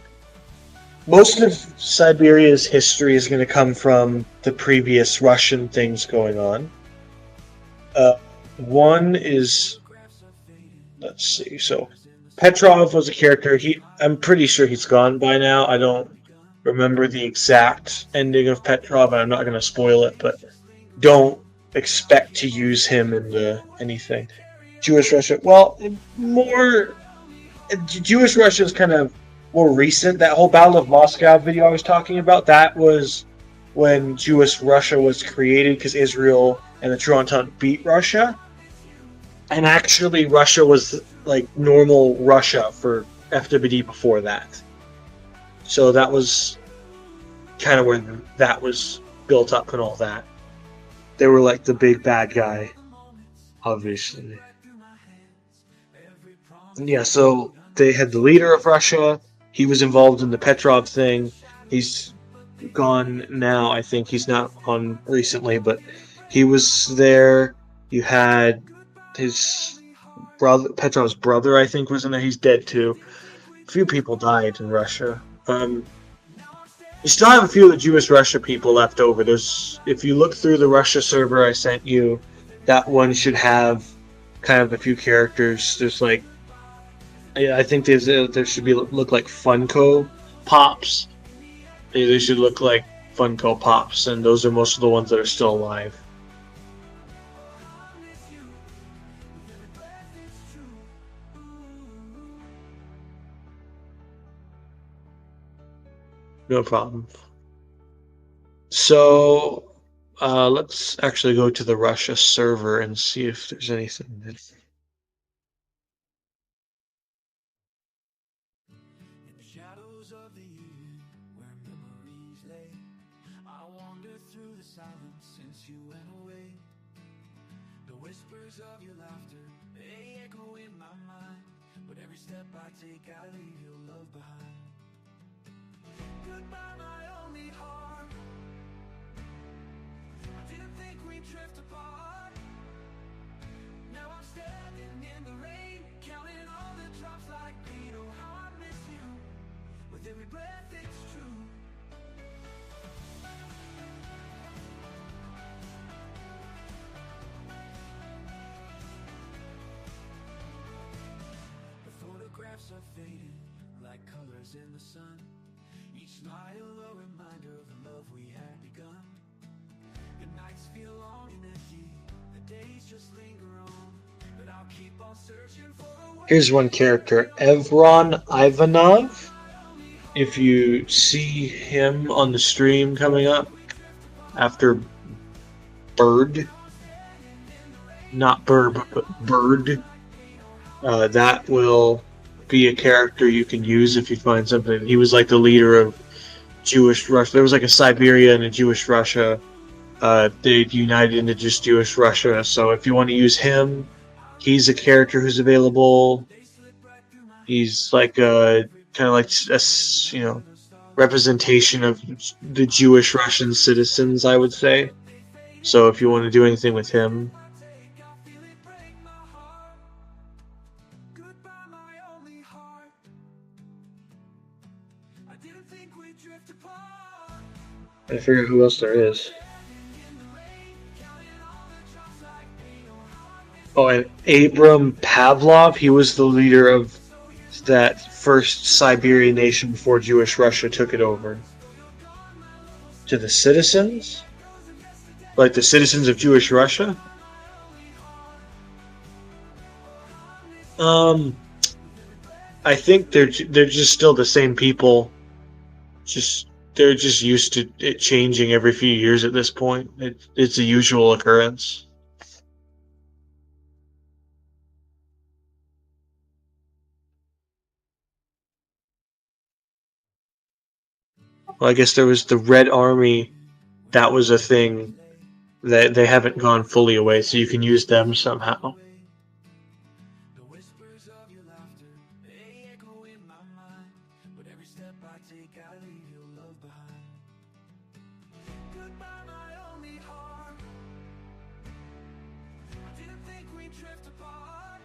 most of Siberia's history is going to come from the previous Russian things going on. One is, let's see, so Petrov was a character. I'm pretty sure he's gone by now. I don't remember the exact ending of Petrov, and I'm not going to spoil it, but don't expect to use him in anything. Jewish Russia, well, more Jewish Russia is kind of more recent. That whole Battle of Moscow video I was talking about, that was when Jewish Russia was created because Israel and the True Entente beat Russia. And actually, Russia was like normal Russia for FWD before that. So that was kind of where that was built up and all that. They were like the big bad guy, obviously. Yeah, so they had the leader of Russia. He was involved in the Petrov thing. He's gone now. I think he's not on recently, but he was there. You had his brother, Petrov's brother, I think, was in there. He's dead too. A few people died in Russia. You still have a few of the Jewish Russia people left over. If you look through the Russia server I sent you, that one should have kind of a few characters. There's like, I think there should be look like Funko Pops. They should look like Funko Pops, and those are most of the ones that are still alive. No problem. So let's actually go to the Russia server and see if there's anything that... In the shadows of the evening, where memories lay, I wander through the silence since you went away. The whispers of your laughter, they echo in my mind, but every step I take, I leave your love behind. Goodbye, my only heart. I didn't think we'd drift apart. Now I'm standing in the rain, counting all the drops like pain. Oh, how I miss you. With every breath it's true. The photographs are fading like colors in the sun. Each smile a reminder of the love we had begun. The nights feel long and empty, the days just linger on, but I'll keep on searching for a way. Here's one character, Evron Ivanov. If you see him on the stream coming up after Bird, not Burb, but Bird, that will be a character you can use if you find something. He was like the leader of Jewish Russia. There was like a Siberia and a Jewish Russia. They united into just Jewish Russia. So if you want to use him, he's a character who's available. He's like a kind of like a representation of the Jewish Russian citizens, I would say. So if you want to do anything with him, I figure who else there is. Oh, and Abram Pavlov, he was the leader of that first Siberian nation before Jewish Russia took it over. To the citizens? Like the citizens of Jewish Russia? I think they're just still the same people. They're just used to it changing every few years at this point. It's a usual occurrence. Well, I guess there was the Red Army. That was a thing that they haven't gone fully away, so you can use them somehow. The whispers of your laughter, they echo in my mind, but every step I take, I leave your love behind. Goodbye, my only heart. I didn't think we'd drift apart.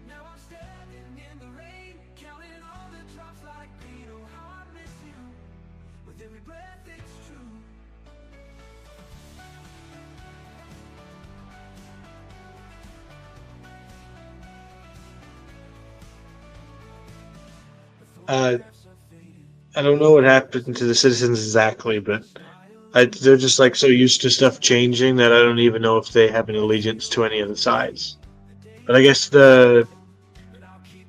Now I'm standing in the rain, counting all the drops like pain. Oh, how I miss you. With every breath it's true. I don't know what happened to the citizens exactly, but they're just like so used to stuff changing that I don't even know if they have an allegiance to any of the sides. But I guess the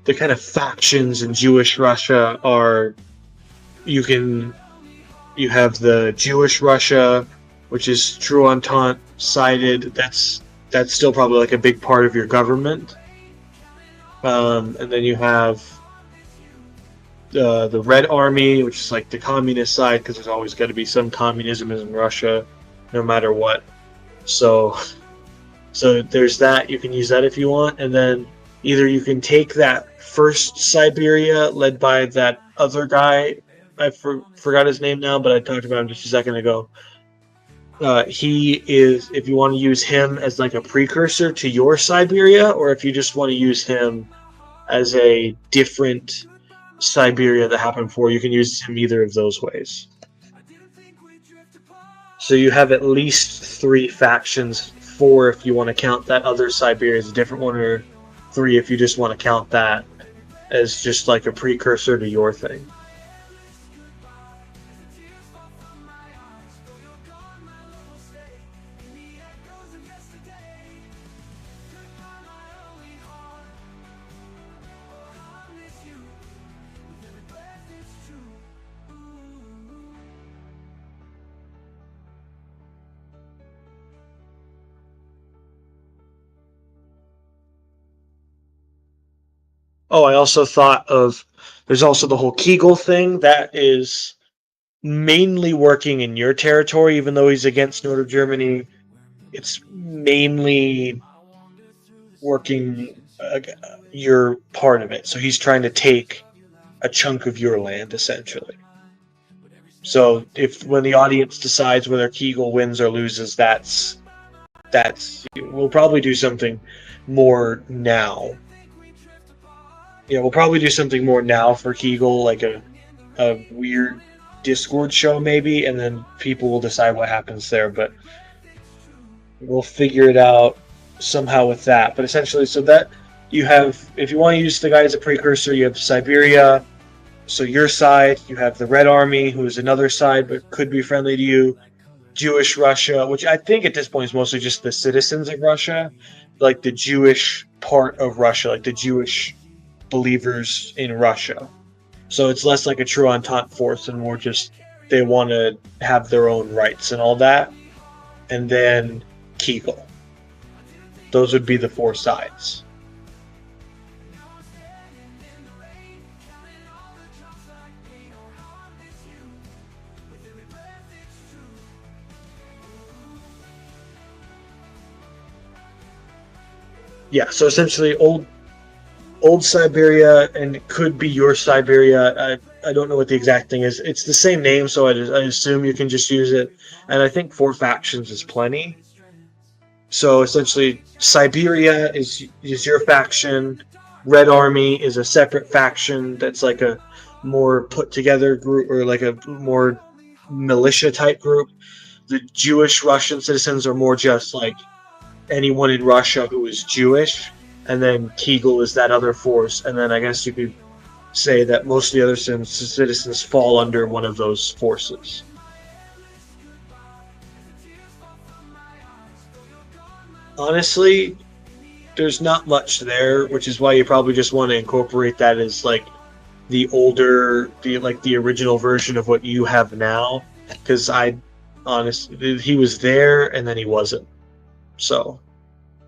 kind of factions in Jewish Russia are you have the Jewish Russia, which is True Entente sided. That's still probably like a big part of your government. And then you have the Red Army, which is like the communist side, because there's always got to be some communism in Russia, no matter what. So there's that. You can use that if you want, and then either you can take that first Siberia led by that other guy. I forgot his name now, but I talked about him just a second ago. He is, if you want to use him as like a precursor to your Siberia, or if you just want to use him as a different Siberia that happened before, you can use him either of those ways. So you have at least 3 factions, 4 if you want to count that other Siberia as a different one, or 3 if you just want to count that as just like a precursor to your thing. Oh, I also thought of there's also the whole Kegel thing that is mainly working in your territory, even though he's against Northern Germany. It's mainly working your part of it. So he's trying to take a chunk of your land, essentially. So if when the audience decides whether Kegel wins or loses, that's we'll probably do something more now. Yeah, we'll probably do something more now for Kegel, like a weird Discord show maybe, and then people will decide what happens there. But we'll figure it out somehow with that. But essentially, so that you have, if you want to use the guy as a precursor, you have Siberia. So your side, you have the Red Army, who is another side but could be friendly to you. Jewish Russia, which I think at this point is mostly just the citizens of Russia, like the Jewish part of Russia, like the Jewish believers in Russia. So it's less like a true Entente force and more just they want to have their own rights and all that. And then Kegel. Those would be the four sides. Yeah, so essentially old Siberia, and it could be your Siberia. I don't know what the exact thing is. It's the same name, so I assume you can just use it. And I think four factions is plenty. So essentially, Siberia is your faction. Red Army is a separate faction that's like a more put together group or like a more militia type group. The Jewish Russian citizens are more just like anyone in Russia who is Jewish, and then Kegel is that other force. And then I guess you could say that most of the other citizens fall under one of those forces. Honestly, there's not much there, which is why you probably just want to incorporate that as like the older, the original version of what you have now. Because honestly, he was there and then he wasn't. So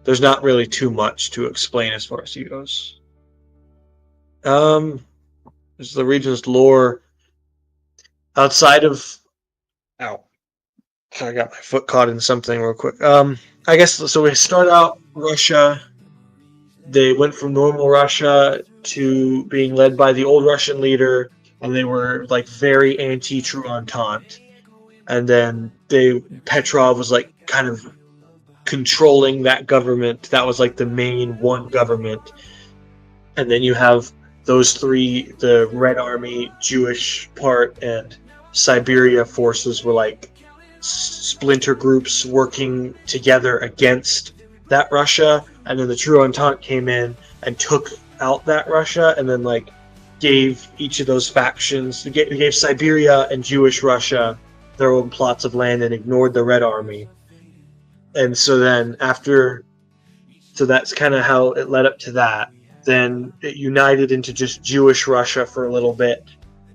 there's not really too much to explain as far as he goes. There's the region's lore outside of. Ow! I got my foot caught in something real quick. I guess so. We start out Russia. They went from normal Russia to being led by the old Russian leader, and they were like very anti-True Entente. And then Petrov was like kind of controlling that government. That was like the main one government. And then you have those three: the Red Army, Jewish part, and Siberia forces were like splinter groups working together against that Russia. And then the True Entente came in and took out that Russia, and then like gave each of those factions, gave Siberia and Jewish Russia their own plots of land and ignored the Red Army. And so then so that's kind of how it led up to that. Then it united into just Jewish Russia for a little bit,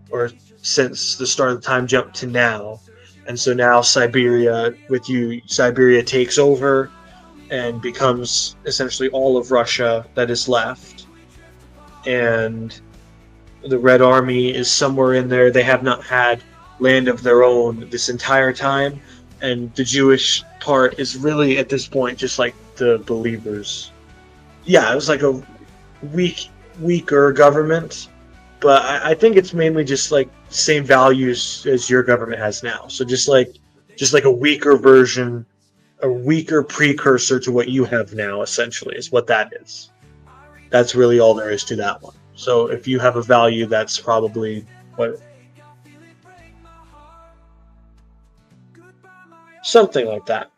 or since the start of the time jump to now. And so now Siberia takes over and becomes essentially all of Russia that is left. And the Red Army is somewhere in there. They have not had land of their own this entire time. And the Jewish part is really, at this point, just like the believers. Yeah, it was like a weaker government. But I think it's mainly just like same values as your government has now. So just like a weaker version, a weaker precursor to what you have now, essentially, is what that is. That's really all there is to that one. So if you have a value, that's probably what, something like that.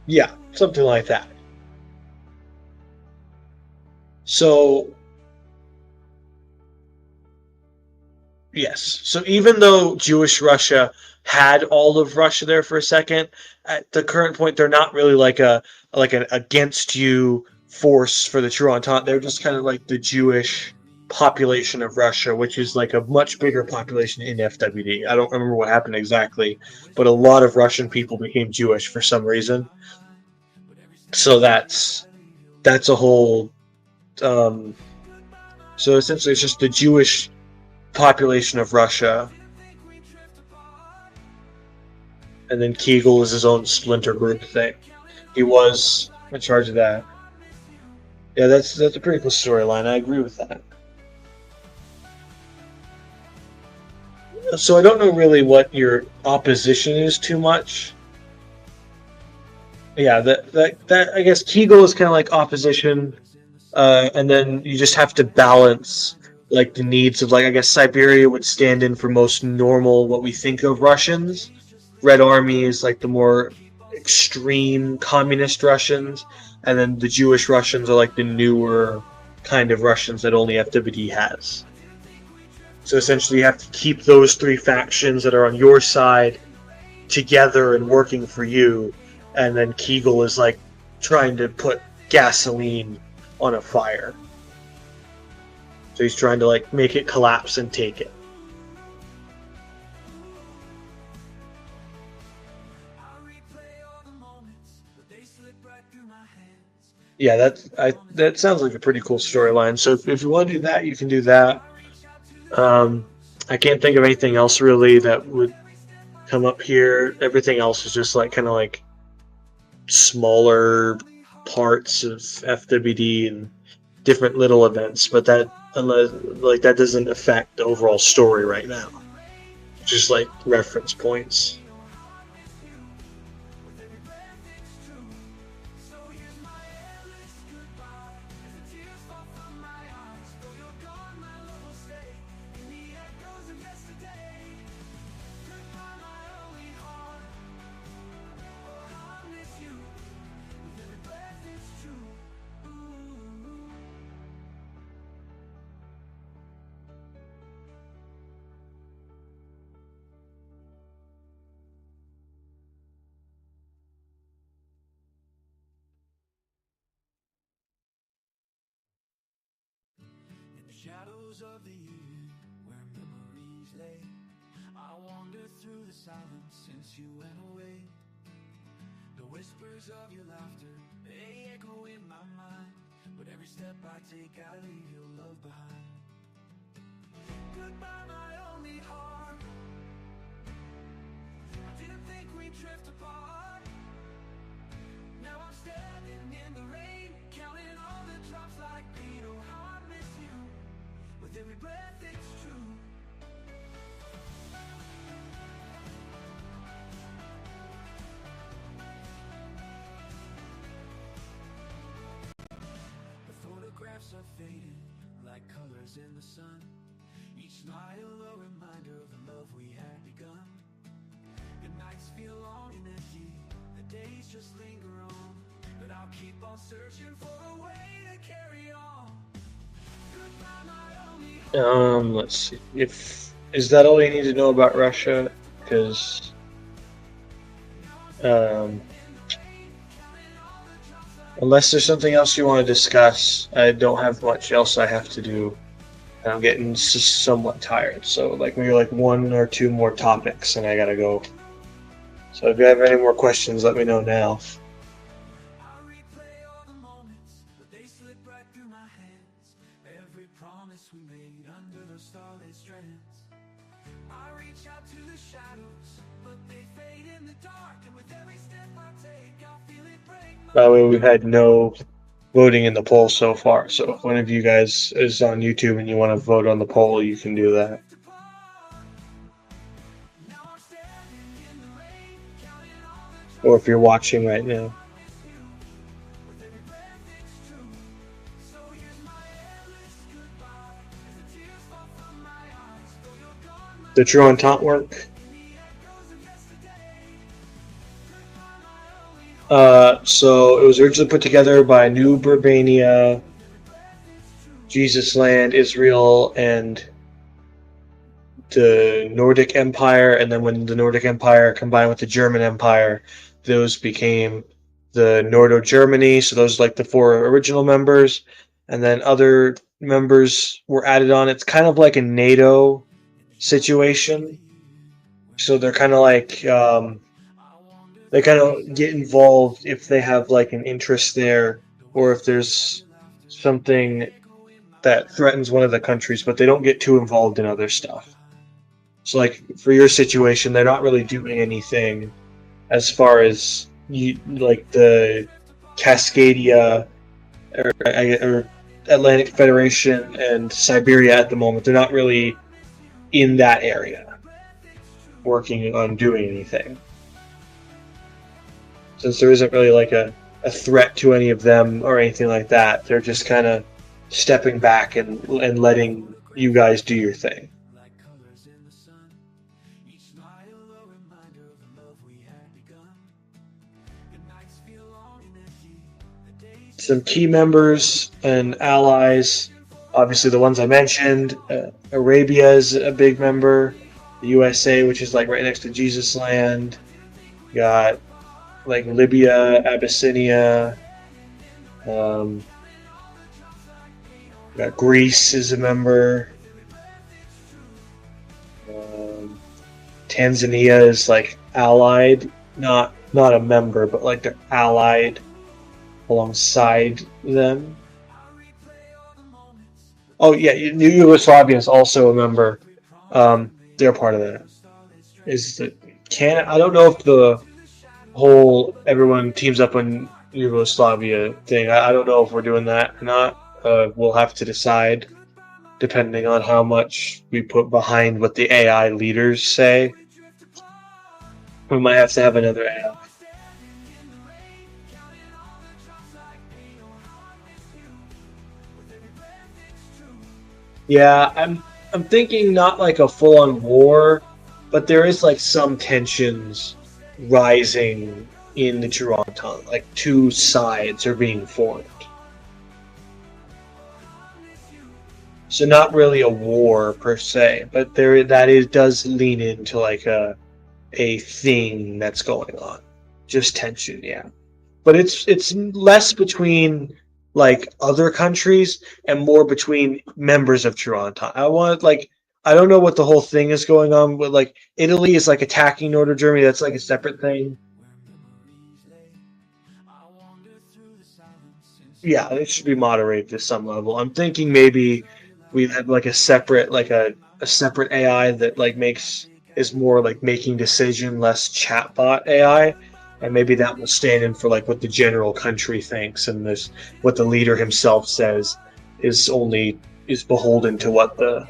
Yeah, something like that. So Yes. So even though Jewish Russia had all of Russia there for a second, at the current point they're not really like an against you force for the True Entente. They're just kind of like the Jewish population of Russia, which is like a much bigger population in FWD. I don't remember what happened exactly, but a lot of Russian people became Jewish for some reason. So that's a whole so essentially it's just the Jewish population of Russia, and then Kegel is his own splinter group thing. He was in charge of that. Yeah, that's a pretty cool storyline. I agree with that. So I don't know really what your opposition is too much. Yeah, that I guess Kegel is kind of like opposition, and then you just have to balance like the needs of like I guess Siberia would stand in for most normal what we think of Russians. Red Army is like the more extreme communist Russians, and then the Jewish Russians are like the newer kind of Russians that only FWD has. So essentially, you have to keep those three factions that are on your side together and working for you, and then Kegel is like trying to put gasoline on a fire. So he's trying to like make it collapse and take it. Yeah, that sounds like a pretty cool storyline. So if you want to do that, you can do that. I can't think of anything else really that would come up here. Everything else is just like kind of like smaller parts of FWD and different little events, but that like that doesn't affect the overall story right now. Just like reference points. Shadows of the year where memories lay, I wander through the silence since you went away. The whispers of your laughter, they echo in my mind, but every step I take I leave your love behind. Goodbye my only heart, I didn't think we'd drift apart. Now I'm standing in the rain, counting all the drops like pain. Oh how I miss you, with every breath it's true. The photographs are fading like colors in the sun. Each smile a reminder of the love we had begun. The nights feel long and empty, the days just linger on, but I'll keep on searching for a way to carry on. Goodbye my only Let's see. If is that all you need to know about Russia? Because unless there's something else you want to discuss, I don't have much else I have to do. And I'm getting somewhat tired, so like maybe like one or two more topics, and I gotta go. So if you have any more questions, let me know now. I'll replay all the moments, but they slip right through my hands. Every promise we made under the starlit strands. I reach out to the shadows, but they fade in the dark. And with every step I take, I'll feel it break my By the way, we've had no voting in the poll so far, so if one of you guys is on YouTube and you want to vote on the poll, you can do that. Now I'm standing in the rain, counting all the Or if you're watching right now. with every breath it's true. So here's my endless goodbye, as the tears fall from my eyes. Though you're gone, my The True Entente work. the echoes of yesterday. Goodbye my only So it was originally put together by New Burbania, Jesus Land, Israel, and the Nordic Empire, and then when the Nordic Empire combined with the German Empire, those became the Nordo-Germany. So those are like the four original members, and then other members were added on. It's kind of like a NATO situation. So they're kind of like they kind of get involved if they have like an interest there, or if there's something that threatens one of the countries, but they don't get too involved in other stuff. So, like for your situation, they're not really doing anything as far as you like the Cascadia or Atlantic Federation and Siberia at the moment. They're not really in that area working on doing anything, since there isn't really like a threat to any of them or anything like that. They're just kind of stepping back and letting you guys do your thing. Some key members and allies, obviously the ones I mentioned. Arabia is a big member. The USA, which is like right next to Jesus Land. You got like Libya, Abyssinia. Got Greece is a member. Tanzania is like allied, not a member, but like they're allied alongside them. Oh yeah, New Yugoslavia is also a member. They're part of that. Is the Canada? I don't know if the whole everyone teams up on Yugoslavia thing. I don't know if we're doing that or not. We'll have to decide depending on how much we put behind what the AI leaders say. We might have to have another AI. Yeah, I'm thinking not like a full-on war, but there is like some tensions rising in the Toronto. Like two sides are being formed. So not really a war per se, but there does lean into like a thing that's going on. Just tension, yeah. But it's less between like other countries and more between members of Toronto. I don't know what the whole thing is going on with like Italy is like attacking Northern Germany. That's like a separate thing. Yeah, it should be moderated to some level. I'm thinking maybe we have like a separate a separate AI that like is more like making decision, less chatbot AI, and maybe that will stand in for like what the general country thinks, and this what the leader himself says is beholden to what the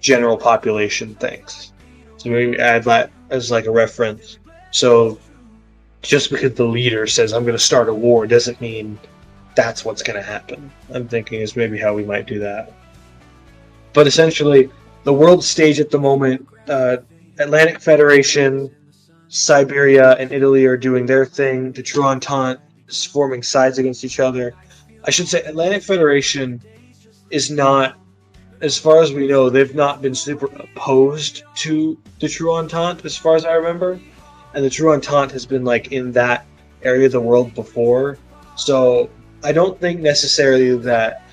general population thinks. So maybe add that as like a reference. So just because the leader says I'm going to start a war doesn't mean that's what's going to happen. I'm thinking is maybe how we might do that. But essentially, the world stage at the moment, Atlantic Federation, Siberia, and Italy are doing their thing. The True Entente is forming sides against each other. I should say Atlantic Federation is not, as far as we know, they've not been super opposed to the True Entente, as far as I remember. And the True Entente has been like in that area of the world before. So I don't think necessarily that,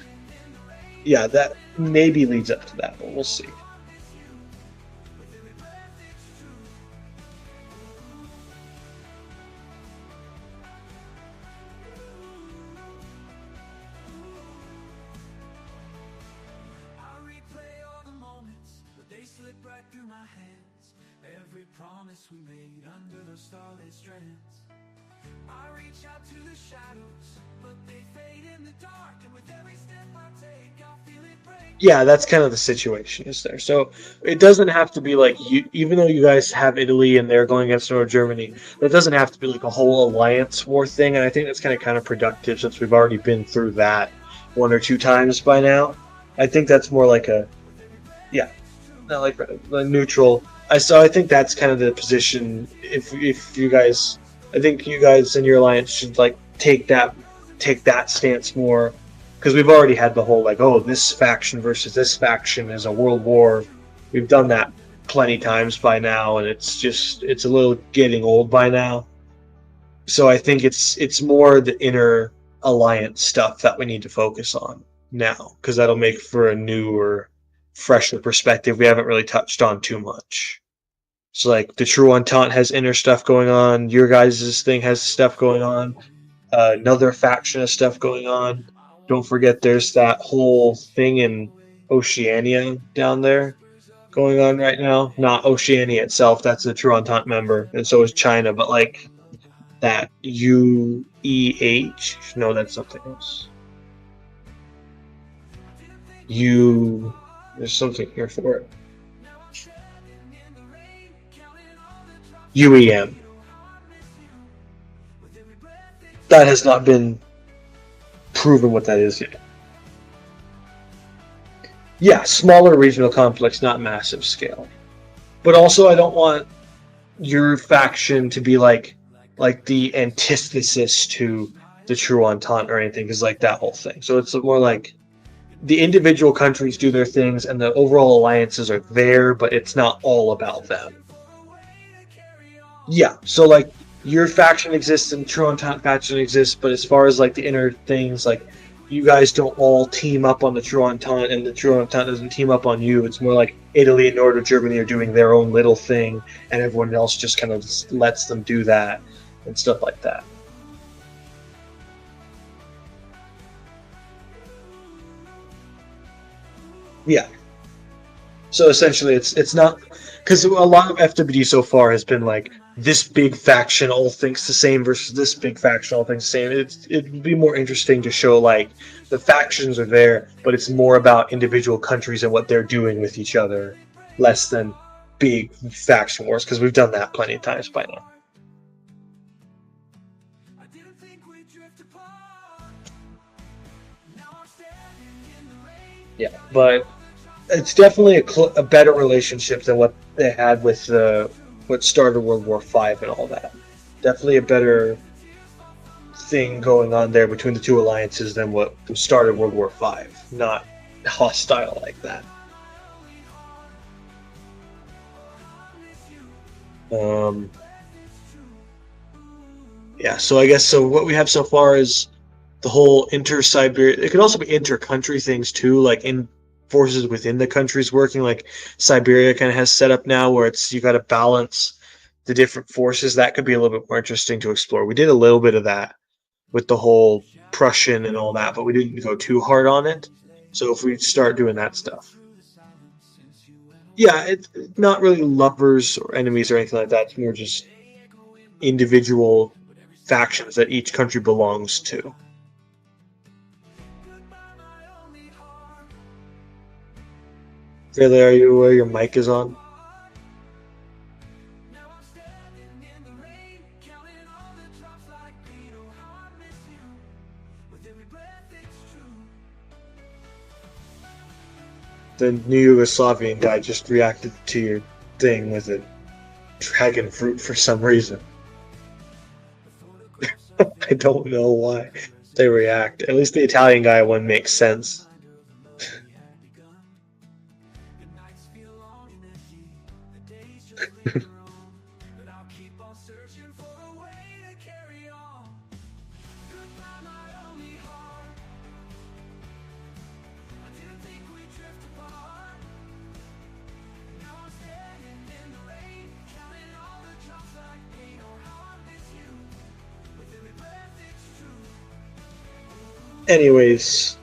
yeah, that maybe leads up to that, but we'll see. Every promise we made under the starlit strands. I reach out to the shadows, but they fade in the dark, and with every step I take, I feel it break. Yeah, that's kind of the situation is there. So it doesn't have to be like you, even though you guys have Italy and they're going against North Germany, it doesn't have to be like a whole alliance war thing. And I think that's kind of counterproductive since we've already been through that one or two times by now. I think that's more like a, yeah, not like a neutral. So I think that's kind of the position. If you guys, I think you guys in your alliance should like take that stance more, because we've already had the whole like, oh, this faction versus this faction is a world war. We've done that plenty times by now, and it's a little getting old by now. So I think it's more the inner alliance stuff that we need to focus on now, because that'll make for a newer, fresher perspective we haven't really touched on too much. So like the True Entente has inner stuff going on, your guys' thing has stuff going on, another faction has stuff going on. Don't forget there's that whole thing in Oceania down there going on right now. Not Oceania itself, that's a True Entente member, and so is China, but like that UEH, no, that's something else. There's something here for it. UEM. That has not been proven what that is yet. Yeah, smaller regional conflicts, not massive scale. But also, I don't want your faction to be like the antithesis to the True Entente or anything, because like that whole thing. So it's more like the individual countries do their things, and the overall alliances are there, but it's not all about them. Yeah, so like your faction exists and True Entente faction exists, but as far as like the inner things, like you guys don't all team up on the True Entente, and the True Entente doesn't team up on you. It's more like Italy and Northern Germany are doing their own little thing, and everyone else just kind of lets them do that and stuff like that. Yeah. So essentially, it's not, because a lot of FWD so far has been like this big faction all thinks the same versus this big faction all thinks the same. It'd be more interesting to show like the factions are there, but it's more about individual countries and what they're doing with each other, less than big faction wars, because we've done that plenty of times by now. Yeah, but it's definitely a better relationship than what they had with what started World War V and all that. Definitely a better thing going on there between the two alliances than what started World War V. Not hostile like that. Yeah, so I guess what we have so far is the whole inter-Siberia. It could also be inter-country things too, like in forces within the countries working. Like Siberia kind of has set up now where it's you got to balance the different forces. That could be a little bit more interesting to explore. We did a little bit of that with the whole Prussian and all that, but we didn't go too hard on it. So if we start doing that stuff, yeah, it's not really lovers or enemies or anything like that. It's more just individual factions that each country belongs to. Really, are you aware your mic is on? The new Yugoslavian guy just reacted to your thing with a dragon fruit for some reason. I don't know why they react. At least the Italian guy one makes sense. Anyways,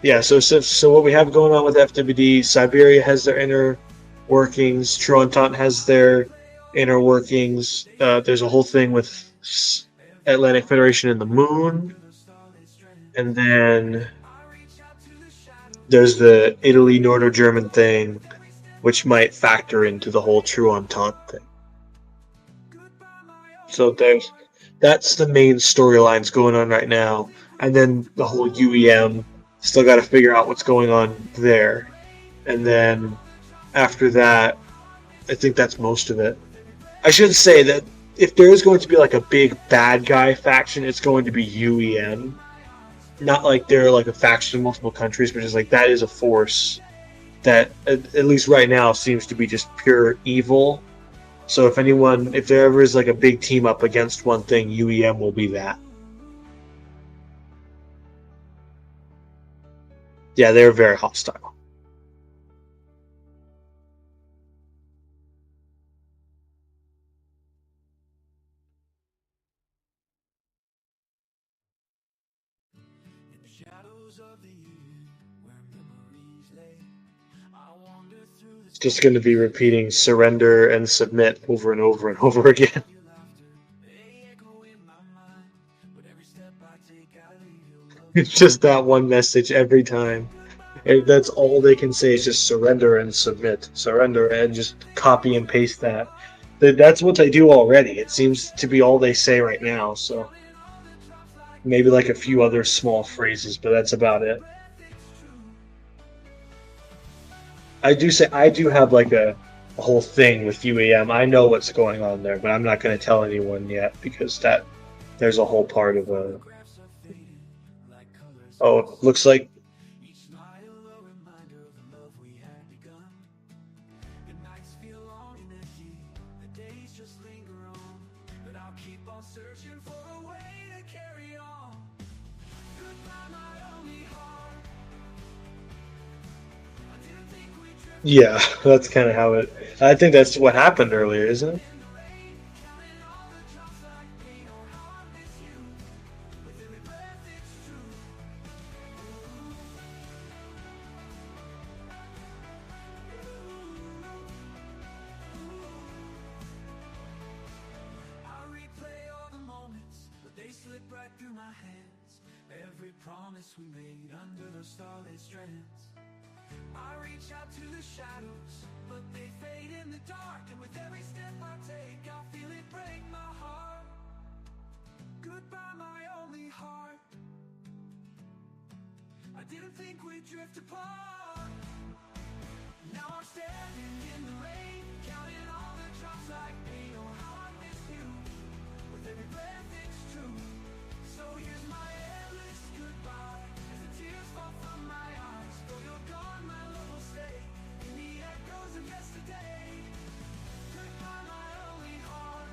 yeah. So what we have going on with FWD, Siberia has their inner workings. True Entente has their inner workings. There's a whole thing with Atlantic Federation and the Moon, and then there's the Italy Northern German thing, which might factor into the whole True Entente thing. So that's the main storylines going on right now, and then the whole UEM. Still got to figure out what's going on there, and then after that, I think that's most of it. I should say that if there is going to be like a big bad guy faction, it's going to be UEM. Not like they're like a faction in multiple countries, but just like that is a force that at least right now seems to be just pure evil. So if there ever is like a big team up against one thing, UEM will be that. Yeah, they're very hostile. In the shadows of the year where memories lay, I wander through the It's just going to be repeating surrender and submit over and over and over again. your laughter. They echo in my mind, but every step I take, I leave your love. It's just that one message every time. And that's all they can say is just surrender and submit, surrender, and just copy and paste that. That's what they do already. It seems to be all they say right now. So maybe like a few other small phrases, but that's about it. I do have like a whole thing with UAM. I know what's going on there, but I'm not going to tell anyone yet because there's a whole part of a. Oh, looks like Each smile a reminder of the love we had begun. The nights feel long and empty, the days just linger on. But I'll keep on searching for a way to carry on. Goodbye, my only heart. I didn't think we'd drift yeah, that's kind of how it. I think that's what happened earlier, isn't it? in the rain, counting all the drops like pain. Oh, how I miss you. With every breath, it's true. I replay all the moments, but they slip right through my hands. Every promise we made under the starlit strands. I reach out to the shadows, but they fade in the dark. And with every step I take, I feel it break my heart. Goodbye, my only heart. I didn't think we'd drift apart. Now I'm standing in the rain, counting all the drops like pain. Oh, how I miss you. With every breath, it's true. So here's my endless goodbye. As the tears fall from my eyes, though you're gone, my love will stay in the echoes of yesterday. Goodbye, my only heart.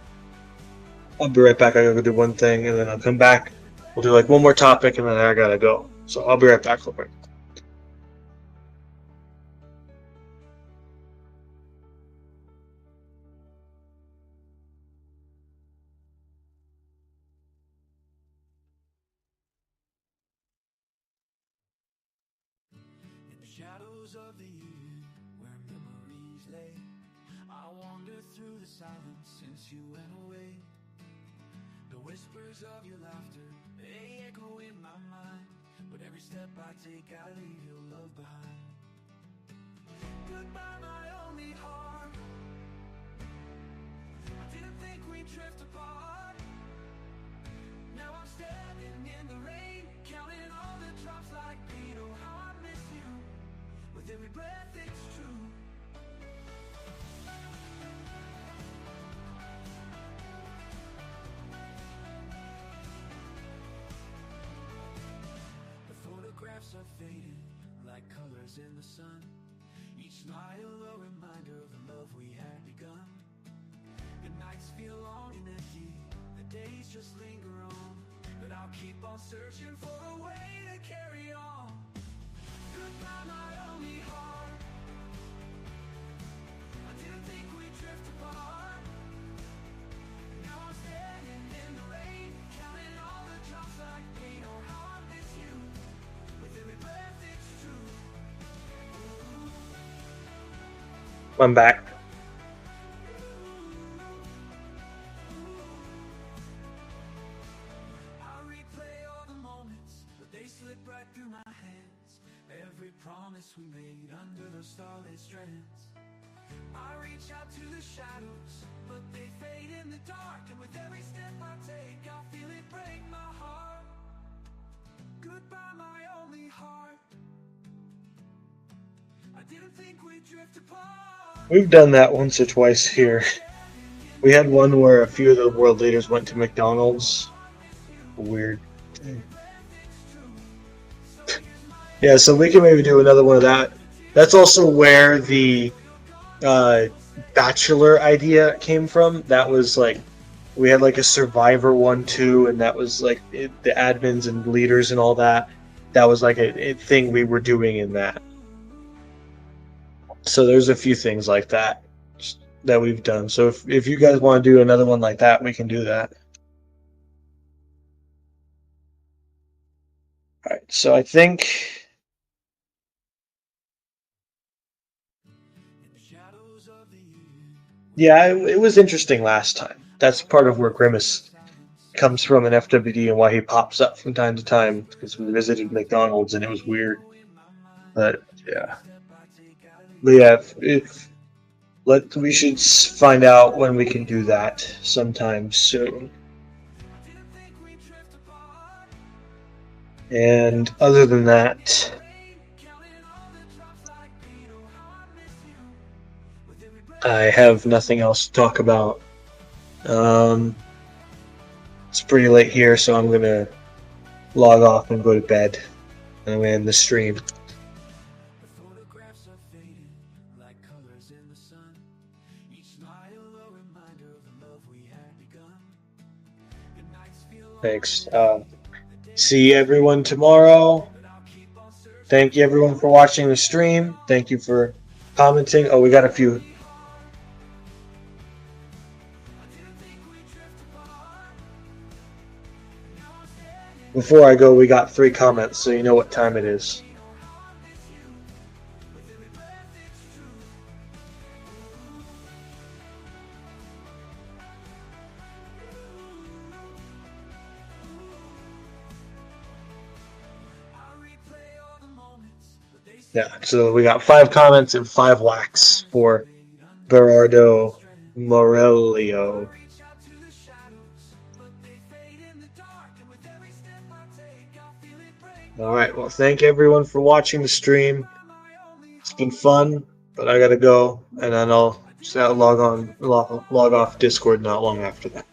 I'll be right back. I gotta go do one thing, and then I'll come back. We'll do like one more topic, and then I gotta go. So I'll be right back, real quick. In the shadows of the year where memories lay, I wander through the silence since you went away. The whispers of your laughter, they echo in my mind. But every step I take, I leave your love behind. Goodbye, my only heart. I didn't think we'd drift apart. Now I'm standing in the rain, counting all the drops like pain. Oh, how I miss you. With every breath, it's true. The photographs are fading like colors in the sun. Each smile a reminder of the love we had begun. The nights feel long and empty, the days just linger on. But I'll keep on searching for a way to carry on. Goodbye, my only heart. I didn't think we'd drift apart. Now I'm standing in the rain, counting all the drops like pain. Oh, how I miss you. With every breath, it's true. I'm back. I replay all the moments, but they slip right through my hands. Every promise we made under the starlit strands. I reach out to the shadows, but they fade in the dark. And with every step I take, I feel it break my heart. Goodbye, my only heart. I didn't think we'd drift apart. We've done that once or twice here. We had one where a few of the world leaders went to McDonald's. Weird. Yeah, so we can maybe do another one of that. That's also where the Bachelor idea came from. That was like we had like a Survivor one too, and that was like the admins and leaders and all that. That was like a thing we were doing in that. So there's a few things like that that we've done. So if you guys want to do another one like that, we can do that. All right. So I think yeah, it was interesting last time. That's part of where Grimace comes from in FWD and why he pops up from time to time because we visited McDonald's and it was weird. But yeah, we should find out when we can do that sometime soon. And other than that, I have nothing else to talk about. It's pretty late here, so I'm gonna log off and go to bed. And I'm gonna end the stream. Thanks. See everyone tomorrow. Thank you everyone for watching the stream. Thank you for commenting. Oh, we got a few. Before I go, we got 3 comments, so you know what time it is. Yeah, so we got 5 comments and 5 whacks for Berardo Morelio. Alright, well, thank everyone for watching the stream. It's been fun, but I gotta go, and then I'll log off Discord not long after that.